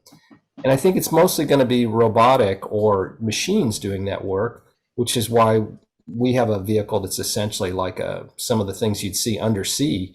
[SPEAKER 7] And I think it's mostly going to be robotic or machines doing that work, which is why we have a vehicle that's essentially like some of the things you'd see undersea,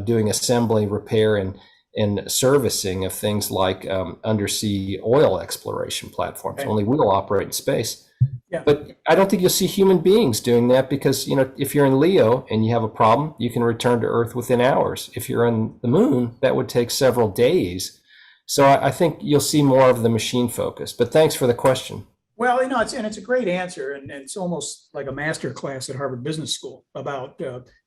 [SPEAKER 7] doing assembly, repair, and servicing of things like undersea oil exploration platforms. Right. Only we'll operate in space. Yeah. But I don't think you'll see human beings doing that, because if you're in LEO and you have a problem, you can return to Earth within hours. If you're on the moon, that would take several days. So I think you'll see more of the machine focus. But thanks for the question.
[SPEAKER 2] Well, it's a great answer, and it's almost like a master class at Harvard Business School about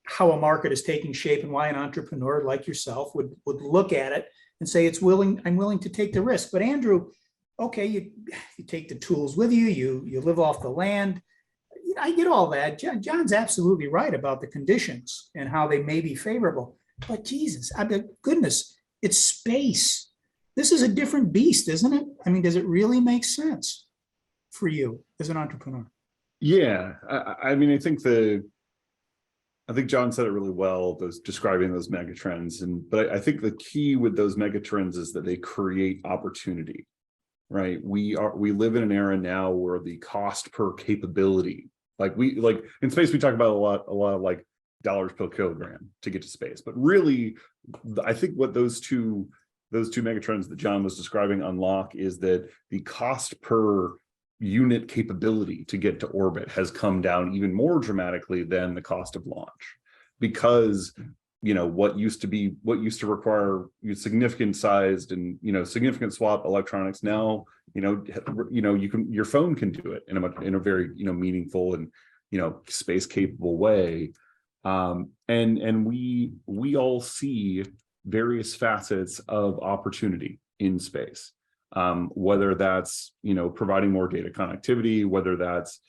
[SPEAKER 2] how a market is taking shape and why an entrepreneur like yourself would look at it and say I'm willing to take the risk. But Andrew, okay, you take the tools with you, you live off the land. I get all that. John's absolutely right about the conditions and how they may be favorable. But Jesus, goodness, it's space. This is a different beast, isn't it? I mean, does it really make sense for you as an entrepreneur? Yeah,
[SPEAKER 9] I mean, I think John said it really well, describing those megatrends. But I think the key with those megatrends is that they create opportunity, right? We live in an era now where the cost per capability, like in space, we talk about a lot of like dollars per kilogram to get to space. But really, I think what those two megatrends that John was describing unlock is that the cost per unit capability to get to orbit has come down even more dramatically than the cost of launch, because what used to require significant sized and significant swap electronics now your phone can do it in a very meaningful and space capable way, and we all see various facets of opportunity in space. Whether that's providing more data connectivity, whether that's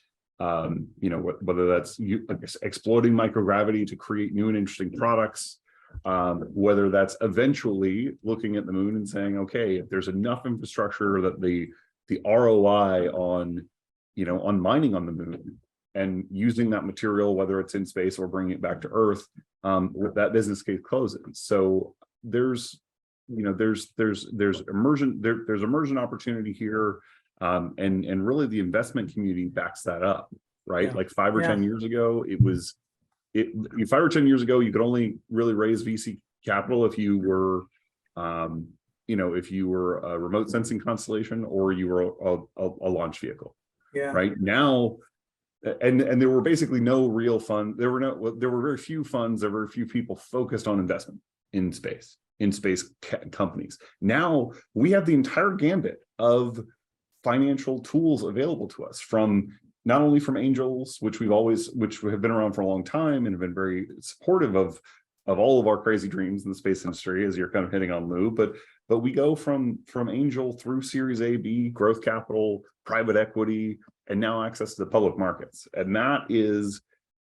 [SPEAKER 9] exploiting microgravity to create new and interesting products, whether that's eventually looking at the moon and saying, okay, if there's enough infrastructure that the ROI on mining on the moon and using that material, whether it's in space or bringing it back to Earth, that business case closes. So there's emergent opportunity here, and really the investment community backs that up, right? Yeah. Like 5 or 10 years ago, 5 or 10 years ago, you could only really raise VC capital if you were if you were a remote sensing constellation or you were a launch vehicle.
[SPEAKER 2] Yeah.
[SPEAKER 9] Right now, and there were basically no real fund. There were very few funds. There were very few people focused on investment in space companies. Now we have the entire gambit of financial tools available to us, from not only from angels, which have been around for a long time and have been very supportive of all of our crazy dreams in the space industry, as you're kind of hitting on, Lou, but we go from angel through Series A, B, growth capital, private equity, and now access to the public markets. And that is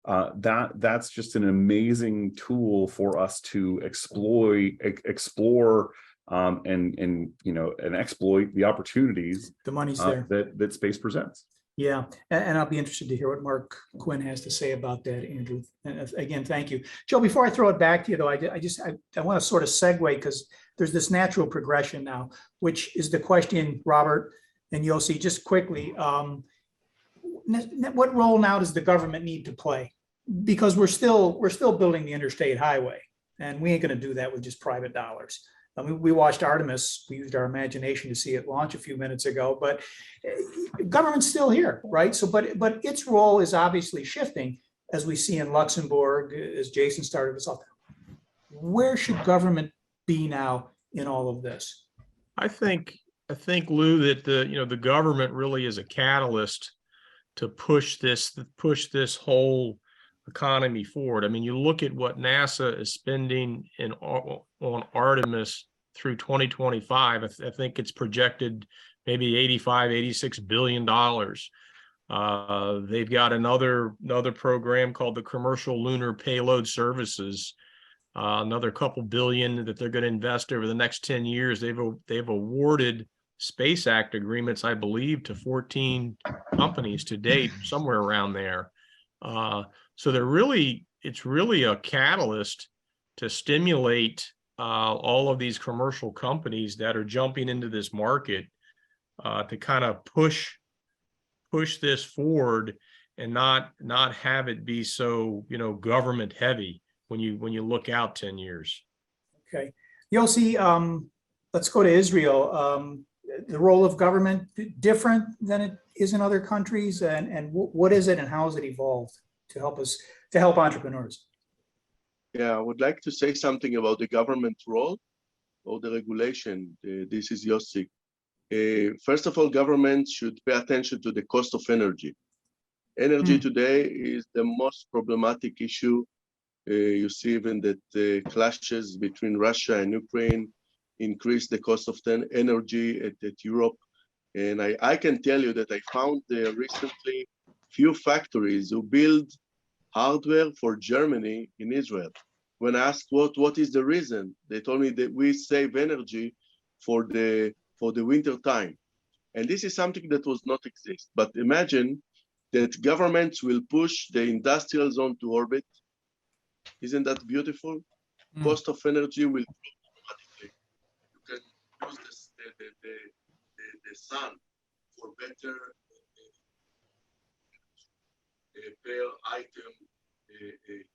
[SPEAKER 9] that's just an amazing tool for us to explore and exploit the opportunities
[SPEAKER 2] The money's there.
[SPEAKER 9] that space presents.
[SPEAKER 2] Yeah, and I'll be interested to hear what Mark Quinn has to say about that, Andrew. And again, thank you. Joe, before I throw it back to you, though, I want to sort of segue, because there's this natural progression now, which is the question, Robert and Yossi, just quickly. What role now does the government need to play? Because we're still building the interstate highway, and we ain't going to do that with just private dollars. I mean, we watched Artemis. We used our imagination to see it launch a few minutes ago, but government's still here, right? So, but its role is obviously shifting, as we see in Luxembourg, as Jason started us off. Where should government be now in all of this?
[SPEAKER 8] I think, Lou, that the government really is a catalyst to push this whole economy forward. I mean, you look at what NASA is spending on Artemis through 2025. I think it's projected maybe $86 billion. They've got another program called the Commercial Lunar Payload Services, another couple billion that they're going to invest over the next 10 years. They've awarded Space Act agreements, I believe, to 14 companies to date, somewhere around there. So it's really a catalyst to stimulate all of these commercial companies that are jumping into this market to kind of push this forward and not have it be so government heavy when you look out 10 years.
[SPEAKER 2] Okay, Yossi, let's go to Israel. The role of government different than it is in other countries, and what is it, and how has it evolved to help entrepreneurs?
[SPEAKER 10] Yeah, I would like to say something about the government role or the regulation. This is Yossi. First of all, government should pay attention to the cost of energy. Energy today is the most problematic issue. You see even that the clashes between Russia and Ukraine increase the cost of energy at Europe. And I can tell you that I found recently few factories who build hardware for Germany in Israel. When I asked what is the reason, they told me that we save energy for the winter time. And this is something that was not exist. But imagine that governments will push the industrial zone to orbit. Isn't that beautiful? Cost of energy will drop automatically. You can use the sun for better per item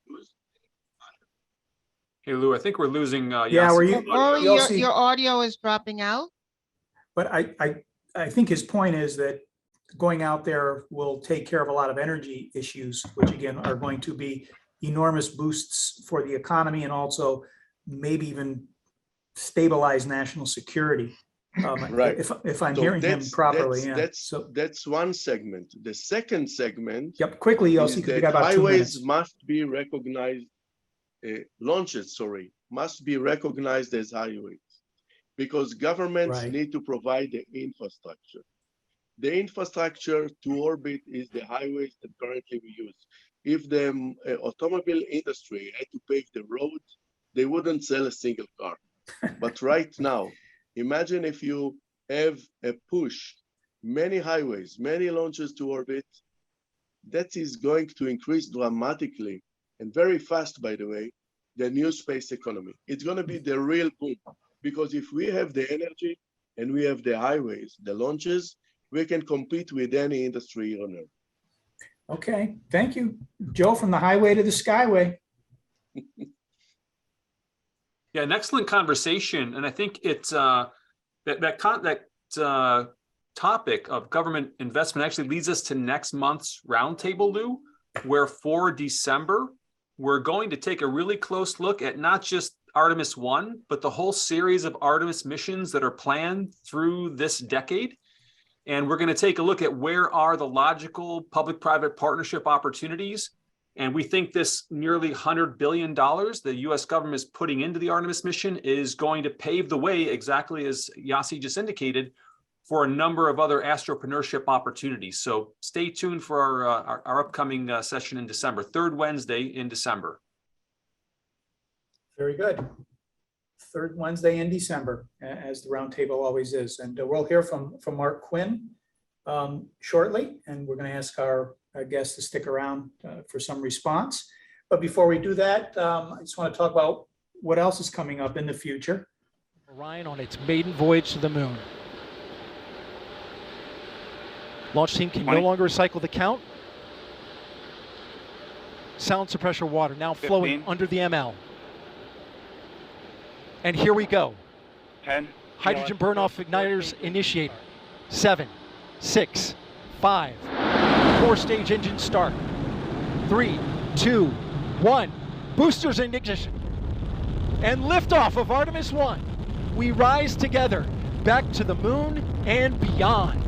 [SPEAKER 10] use.
[SPEAKER 5] Hey, Lou, I think we're losing
[SPEAKER 2] Yeah,
[SPEAKER 5] Yossi.
[SPEAKER 1] Your audio is dropping out.
[SPEAKER 2] But I think his point is that going out there will take care of a lot of energy issues, which again are going to be enormous boosts for the economy and also maybe even stabilize national security.
[SPEAKER 10] Right.
[SPEAKER 2] If I'm hearing him properly,
[SPEAKER 10] that's one segment. The second segment.
[SPEAKER 2] Yep. Quickly, Yossi, because we got about 2 minutes.
[SPEAKER 10] Highways must be recognized. Launches, must be recognized as highways, because governments need to provide the infrastructure. The infrastructure to orbit is the highways that currently we use. If the automobile industry had to pave the road, they wouldn't sell a single car. But right now, imagine if you have a push, many highways, many launches to orbit, that is going to increase dramatically and very fast, by the way, the new space economy. It's going to be the real boom, because if we have the energy and we have the highways, the launches, we can compete with any industry on Earth.
[SPEAKER 2] Okay, thank you. Joe, from the highway to the skyway.
[SPEAKER 5] Yeah, an excellent conversation, and I think it's that topic of government investment actually leads us to next month's roundtable, Lou, where for December we're going to take a really close look at not just Artemis 1, but the whole series of Artemis missions that are planned through this decade. And we're going to take a look at where are the logical public-private partnership opportunities. And we think this nearly $100 billion the US government is putting into the Artemis mission is going to pave the way, exactly as Yossi just indicated, for a number of other astropreneurship opportunities. So stay tuned for our upcoming session in December, third Wednesday in December.
[SPEAKER 2] Very good. Third Wednesday in December, as the roundtable always is. And we'll hear from Mark Quinn shortly, and we're going to ask our guests to stick around for some response. But before we do that, I just want to talk about what else is coming up in the future.
[SPEAKER 4] Orion on its maiden voyage to the moon. Launch team can no longer recycle the count. Sound suppressor water now flowing
[SPEAKER 11] 15.
[SPEAKER 4] under the ML. And here we go.
[SPEAKER 11] 10.
[SPEAKER 4] Hydrogen burn-off igniters initiated. 7, 6, 5. 4-stage engine start. 3, 2, 1. Boosters in ignition. And liftoff of Artemis 1. We rise together back to the moon and beyond.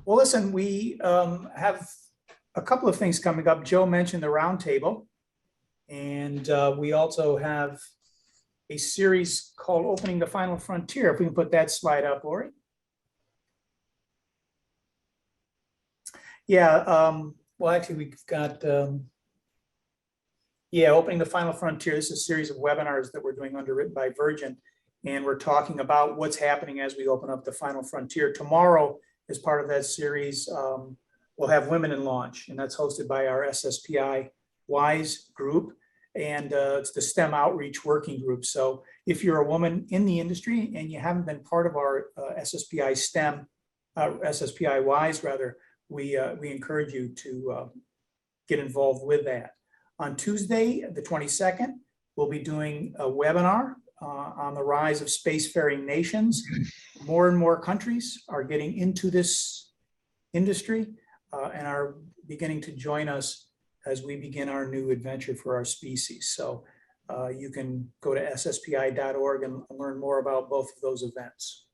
[SPEAKER 2] Well, listen, we have a couple of things coming up. Joe mentioned the roundtable, and we also have a series called Opening the Final Frontier. If we can put that slide up, Lori. Yeah, well, actually, we've got, Opening the Final Frontier. This is a series of webinars that we're doing underwritten by Virgin, and we're talking about what's happening as we open up the final frontier. Tomorrow, as part of that series, we'll have Women in Launch, and that's hosted by our SSPI WISE group, and it's the STEM Outreach Working Group. So if you're a woman in the industry and you haven't been part of our SSPI STEM, SSPI WISE rather, we encourage you to get involved with that. On Tuesday, the 22nd, we'll be doing a webinar on the rise of spacefaring nations. More and more countries are getting into this industry and are beginning to join us as we begin our new adventure for our species. So you can go to sspi.org and learn more about both of those events.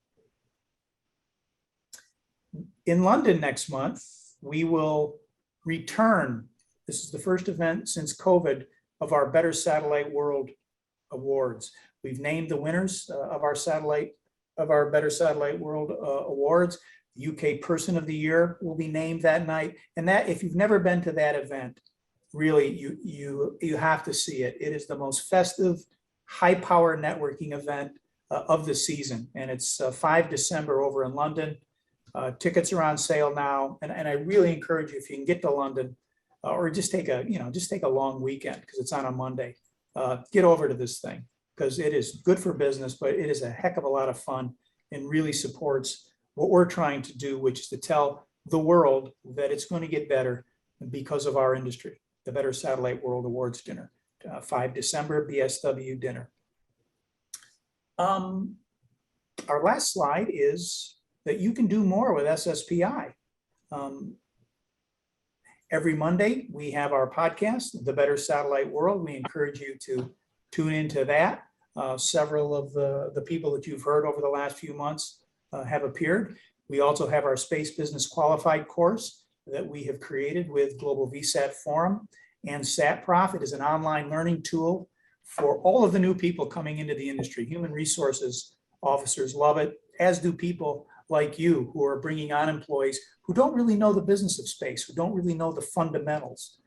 [SPEAKER 2] In London next month, we will return. This is the first event since COVID of our Better Satellite World Awards. We've named the winners of our Better Satellite World Awards. The UK Person of the Year will be named that night. And that, if you've never been to that event, really you have to see it. It is the most festive, high power networking event of the season. And it's 5 December over in London. Tickets are on sale now. And I really encourage you, if you can get to London, or just take a long weekend because it's on a Monday, get over to this thing, because it is good for business, but it is a heck of a lot of fun and really supports what we're trying to do, which is to tell the world that it's going to get better because of our industry. The Better Satellite World Awards dinner, 5 December, BSW dinner. Our last slide is that you can do more with SSPI. Every Monday, we have our podcast, The Better Satellite World. We encourage you to tune into that. Several of the people that you've heard over the last few months have appeared. We also have our Space Business Qualified course that we have created with Global VSAT Forum and SatProf. It is an online learning tool for all of the new people coming into the industry. Human resources officers love it, as do people like you who are bringing on employees who don't really know the business of space, who don't really know the fundamentals.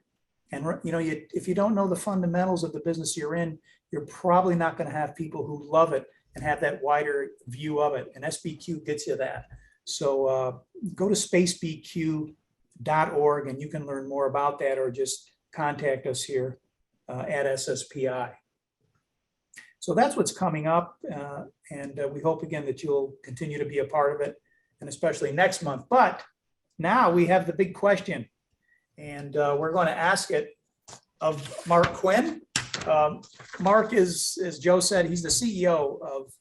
[SPEAKER 2] And if you don't know the fundamentals of the business you're in, you're probably not going to have people who love it and have that wider view of it. And SBQ gets you that. So go to spacebq.org and you can learn more about that, or just contact us here at SSPI. So that's what's coming up. And we hope again that you'll continue to be a part of it, and especially next month. But now we have the big question. And we're going to ask it of Mark Quinn. Mark is, as Joe said, he's the CEO of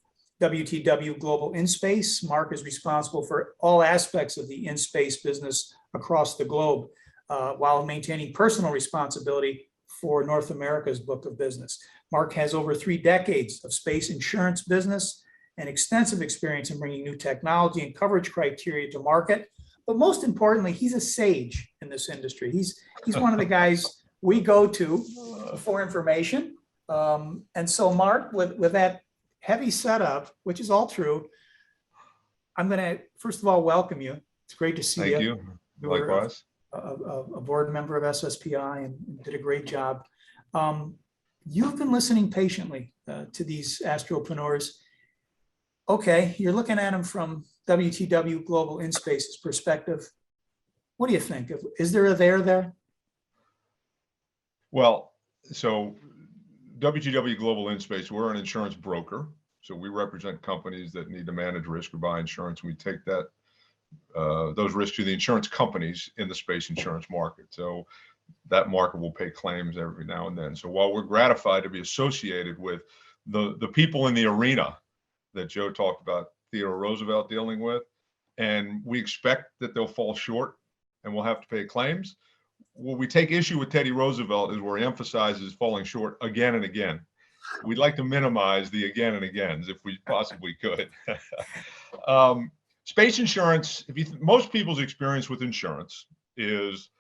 [SPEAKER 2] WTW Global Inspace. Mark is responsible for all aspects of the Inspace business across the globe, while maintaining personal responsibility for North America's book of business. Mark has over 3 decades of space insurance business and extensive experience in bringing new technology and coverage criteria to market. But most importantly, he's a sage in this industry. He's one of the guys we go to for information. And so, Mark, with that heavy setup, which is all true, I'm going to first of all welcome you. It's great to see you.
[SPEAKER 11] Thank you. Likewise.
[SPEAKER 2] A board member of SSPI and did a great job. You've been listening patiently to these astropreneurs. Okay, you're looking at them from WTW Global Inspace's perspective. What do you think? Is there a there?
[SPEAKER 11] Well, so WTW Global Inspace, we're an insurance broker. So we represent companies that need to manage risk or buy insurance. We take that those risks to the insurance companies in the space insurance market. So that market will pay claims every now and then. So while we're gratified to be associated with the people in the arena that Joe talked about Theodore Roosevelt dealing with, and we expect that they'll fall short and we'll have to pay claims. What we take issue with Teddy Roosevelt is where he emphasizes falling short again and again. We'd like to minimize the again and agains if we possibly could. Space insurance, most people's experience with insurance is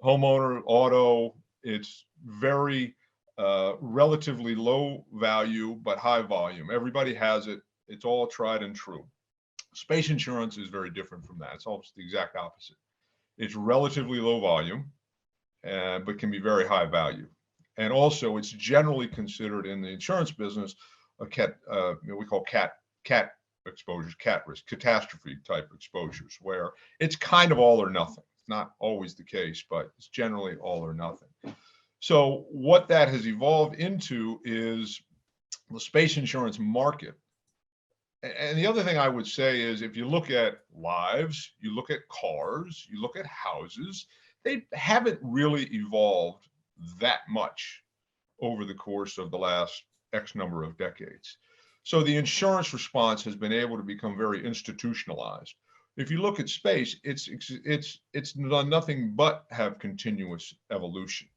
[SPEAKER 11] homeowner, auto. It's very relatively low value, but high volume. Everybody has it. It's all tried and true. Space insurance is very different from that. It's almost the exact opposite. It's relatively low volume, but can be very high value. And also it's generally considered in the insurance business, we call cat exposures, cat risk, catastrophe type exposures, where it's kind of all or nothing. It's not always the case, but it's generally all or nothing. So what that has evolved into is the space insurance market. And the other thing I would say is if you look at lives, you look at cars, you look at houses, they haven't really evolved that much over the course of the last X number of decades. So the insurance response has been able to become very institutionalized. If you look at space, it's done nothing but have continuous evolution.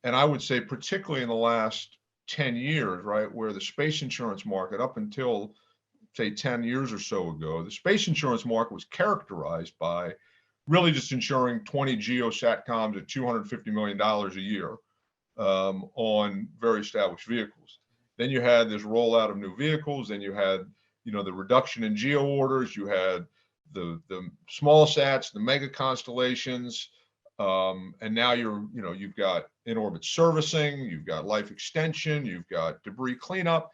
[SPEAKER 11] And I would say particularly in the last 10 years, right, where the space insurance market up until say 10 years or so ago, the space insurance market was characterized by really just insuring 20 geosatcoms at $250 million a year on very established vehicles. Then you had this rollout of new vehicles. Then you had, the reduction in geo orders. You had the small sats, the mega constellations, and now you've got in-orbit servicing, you've got life extension, you've got debris cleanup.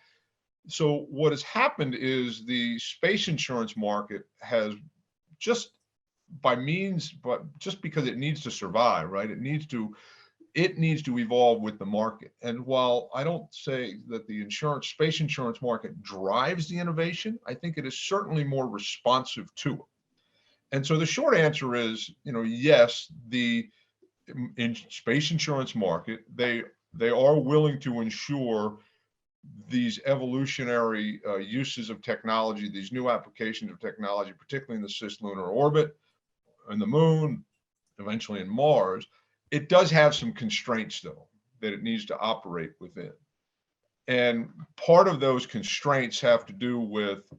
[SPEAKER 11] So what has happened is the space insurance market has just because it needs to survive, right? It needs to evolve with the market. And while I don't say that the space insurance market drives the innovation, I think it is certainly more responsive to it. And so the short answer is, yes, in space insurance market, they are willing to insure these evolutionary uses of technology, these new applications of technology, particularly in the cislunar orbit, and the moon, eventually in Mars. It does have some constraints, though, that it needs to operate within. And part of those constraints have to do with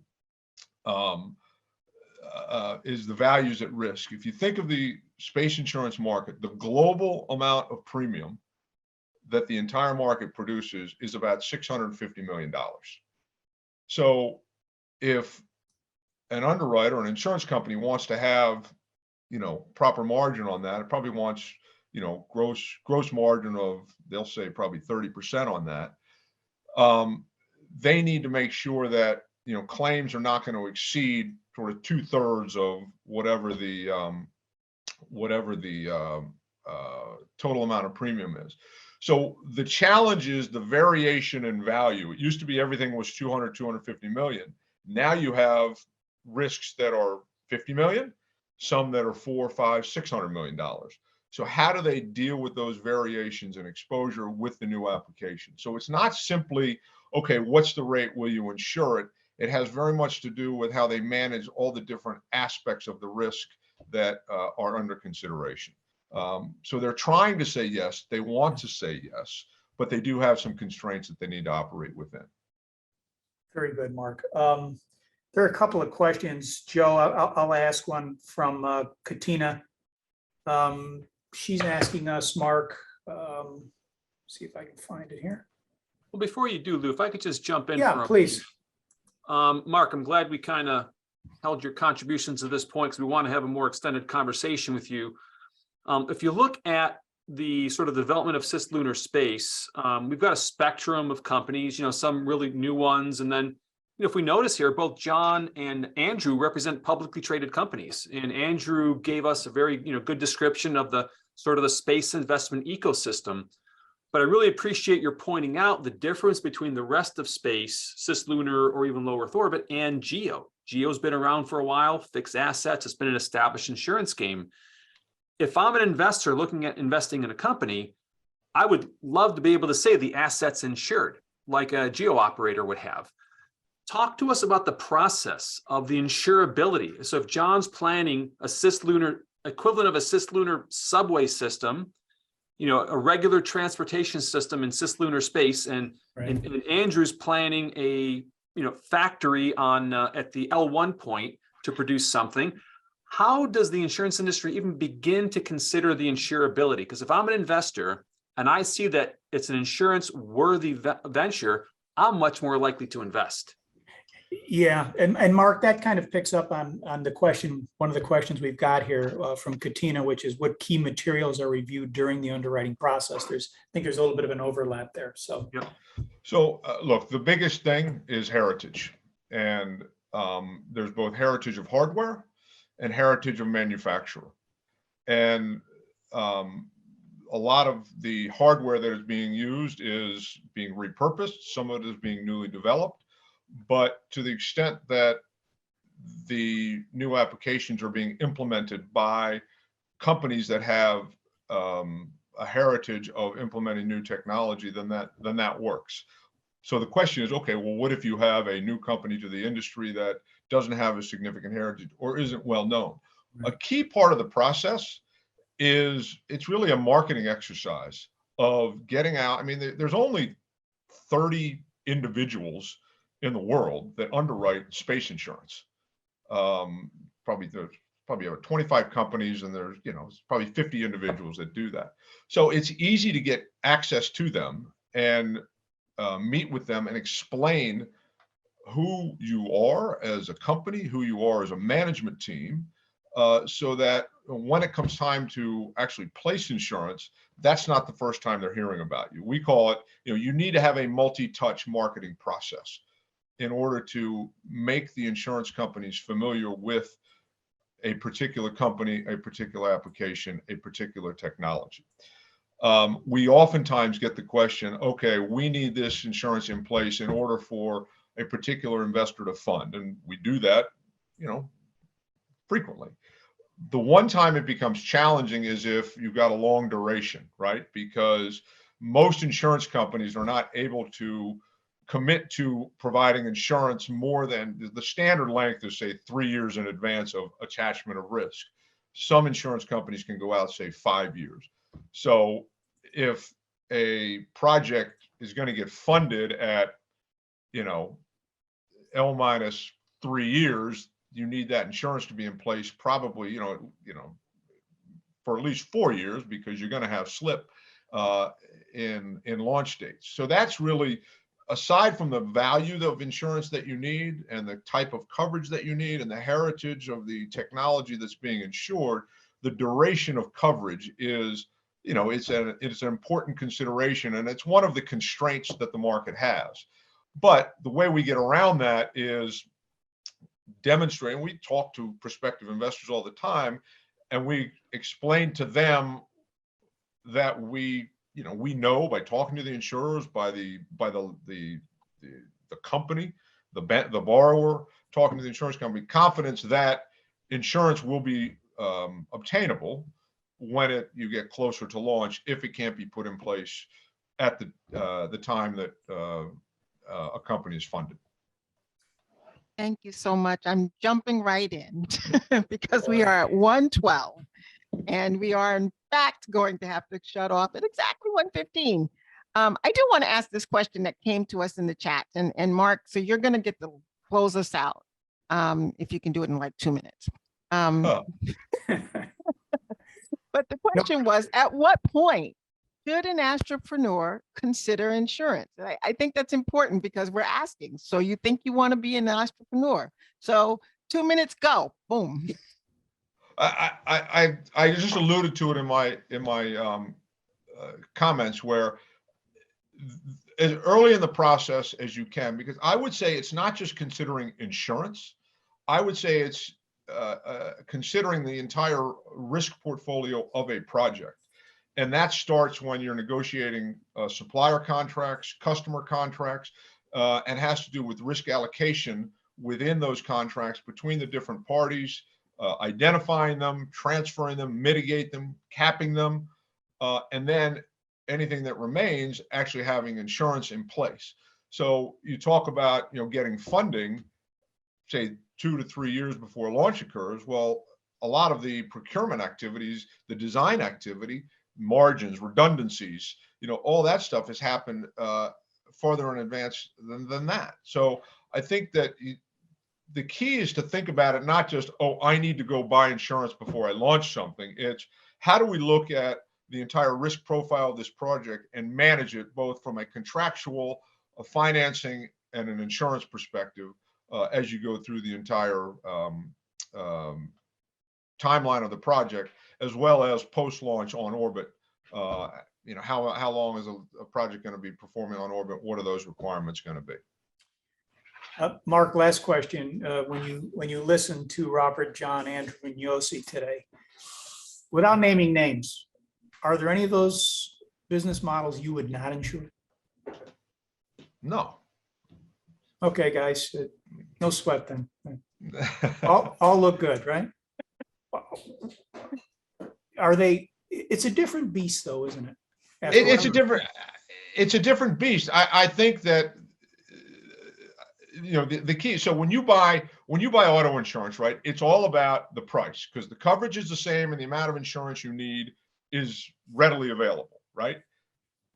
[SPEAKER 11] is the values at risk. If you think of the space insurance market, the global amount of premium that the entire market produces is about $650 million. So if an underwriter, an insurance company wants to have, proper margin on that, it probably wants, gross margin of, they'll say probably 30% on that. They need to make sure that, claims are not going to exceed sort of 2/3 of whatever the total amount of premium is. So the challenge is the variation in value. It used to be everything was 250 million. Now you have risks that are 50 million, some that are $400, $500, $600 million. So how do they deal with those variations in exposure with the new application? So it's not simply, okay, what's the rate? Will you insure it? It has very much to do with how they manage all the different aspects of the risk that are under consideration. So they're trying to say yes, they want to say yes, but they do have some constraints that they need to operate within.
[SPEAKER 2] Very good, Mark. There are a couple of questions, Joe. I'll ask one from Katina. She's asking us, Mark, see if I can find it here.
[SPEAKER 5] Well, before you do, Lou, if I could just jump in.
[SPEAKER 2] Yeah, please.
[SPEAKER 5] Mark, I'm glad we kind of held your contributions to this point because we want to have a more extended conversation with you. If you look at the sort of development of cislunar space, we've got a spectrum of companies, some really new ones. And then, if we notice here, both John and Andrew represent publicly traded companies. And Andrew gave us a very, good description of the sort of the space investment ecosystem. But I really appreciate your pointing out the difference between the rest of space, cislunar or even low Earth orbit, and GEO. GEO's been around for a while, fixed assets, it's been an established insurance game. If I'm an investor looking at investing in a company, I would love to be able to say the asset's insured, like a GEO operator would have. Talk to us about the process of the insurability. So if John's planning a cislunar equivalent of a cislunar subway system, a regular transportation system in cislunar space, and Andrew's planning a factory on at the L1 point to produce something. How does the insurance industry even begin to consider the insurability? Because if I'm an investor and I see that it's an insurance worthy venture, I'm much more likely to invest.
[SPEAKER 2] Yeah, and Mark, that kind of picks up on the question, one of the questions we've got here from Katina, which is what key materials are reviewed during the underwriting process. I think there's a little bit of an overlap there. So,
[SPEAKER 11] yeah. So look, the biggest thing is heritage, and there's both heritage of hardware and heritage of manufacturer, and a lot of the hardware that is being used is being repurposed. Some of it is being newly developed. But to the extent that the new applications are being implemented by companies that have a heritage of implementing new technology, then that works. So the question is, okay, well, what if you have a new company to the industry that doesn't have a significant heritage or isn't well known? A key part of the process is it's really a marketing exercise of getting out. I mean, there's only 30 individuals in the world that underwrite space insurance. Probably about 25 companies, and there's probably 50 individuals that do that. So it's easy to get access to them and meet with them and explain who you are as a company, who you are as a management team, so that when it comes time to actually place insurance, that's not the first time they're hearing about you. We call it, you need to have a multi-touch marketing process in order to make the insurance companies familiar with a particular company, a particular application, a particular technology. We oftentimes get the question, okay, we need this insurance in place in order for a particular investor to fund. And we do that, frequently. The one time it becomes challenging is if you've got a long duration, right? Because most insurance companies are not able to commit to providing insurance more than the standard length is, say, 3 years in advance of attachment of risk. Some insurance companies can go out, say, 5 years. So if a project is going to get funded at, L minus 3 years, you need that insurance to be in place probably, for at least 4 years, because you're going to have slip in launch dates. So that's really, aside from the value of insurance that you need and the type of coverage that you need and the heritage of the technology that's being insured, the duration of coverage is, it's an important consideration, and it's one of the constraints that the market has. But the way we get around that is demonstrating. We talk to prospective investors all the time, and we explain to them that we know by talking to the insurers, by the company, the borrower, talking to the insurance company, confidence that insurance will be obtainable when you get closer to launch, if it can't be put in place at the time that a company is funded.
[SPEAKER 1] Thank you so much. I'm jumping right in because we are at 1:12 and we are in fact going to have to shut off at exactly 1:15. I do want to ask this question that came to us in the chat, and Mark, so you're going to get to close us out if you can do it in like 2 minutes. But the question was, at what point should an entrepreneur consider insurance? I think that's important because we're asking. So you think you want to be an entrepreneur? So 2 minutes, go, boom.
[SPEAKER 11] I just alluded to it in my comments, where as early in the process as you can, because I would say it's not just considering insurance. I would say it's considering the entire risk portfolio of a project. And that starts when you're negotiating supplier contracts, customer contracts, and has to do with risk allocation within those contracts between the different parties, identifying them, transferring them, mitigate them, capping them, and then anything that remains, actually having insurance in place. So you talk about, getting funding, say 2 to 3 years before launch occurs. Well, a lot of the procurement activities, the design activity, margins, redundancies, all that stuff has happened farther in advance than that. So I think that the key is to think about it, not just, oh, I need to go buy insurance before I launch something. It's how do we look at the entire risk profile of this project and manage it both from a contractual, a financing, and an insurance perspective as you go through the entire timeline of the project, as well as post-launch on orbit. How long is a project going to be performing on orbit? What are those requirements going to be?
[SPEAKER 2] Mark, last question. When you listen to Robert, John, Andrew, and Yossi today, without naming names, are there any of those business models you would not insure?
[SPEAKER 11] No.
[SPEAKER 2] Okay, guys, no sweat then. all look good, right? Are they? It's a different beast, though, isn't it?
[SPEAKER 11] It's a different beast. I think that the key. So when you buy auto insurance, right, it's all about the price, because the coverage is the same and the amount of insurance you need is readily available, right?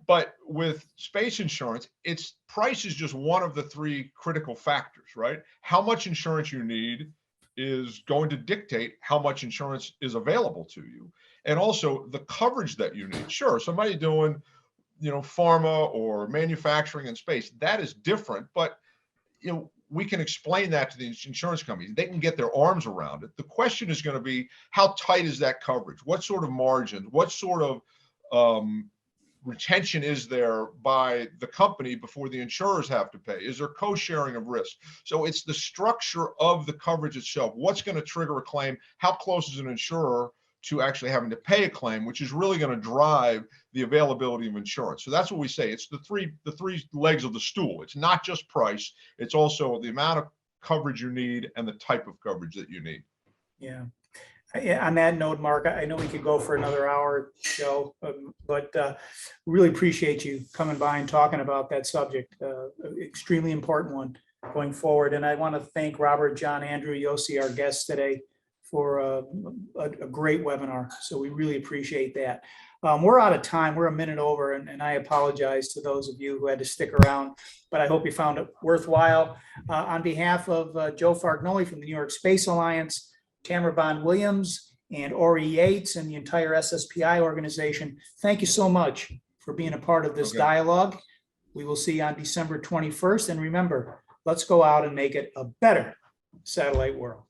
[SPEAKER 11] But with space insurance, its price is just one of the three critical factors, right? How much insurance you need is going to dictate how much insurance is available to you. And also the coverage that you need. Sure, somebody doing, pharma or manufacturing in space, that is different, but we can explain that to the insurance companies. They can get their arms around it. The question is going to be, how tight is that coverage? What sort of margin? What sort of retention is there by the company before the insurers have to pay? Is there co-sharing of risk? So it's the structure of the coverage itself. What's going to trigger a claim? How close is an insurer to actually having to pay a claim, which is really going to drive the availability of insurance. So that's what we say. It's the three legs of the stool. It's not just price. It's also the amount of coverage you need and the type of coverage that you need.
[SPEAKER 2] Yeah. On that note, Mark, I know we could go for another hour show, but really appreciate you coming by and talking about that subject. Extremely important one going forward. And I want to thank Robert, John, Andrew, Yossi, our guests today, for a great webinar. So we really appreciate that. We're out of time. We're a minute over, and I apologize to those of you who had to stick around, but I hope you found it worthwhile. On behalf of Joe Fargnoli from the New York Space Alliance, Tamara Bond Williams, and Ori Yates, and the entire SSPI organization, thank you so much for being a part of this dialogue. We will see you on December 21st. And remember, let's go out and make it a better satellite world.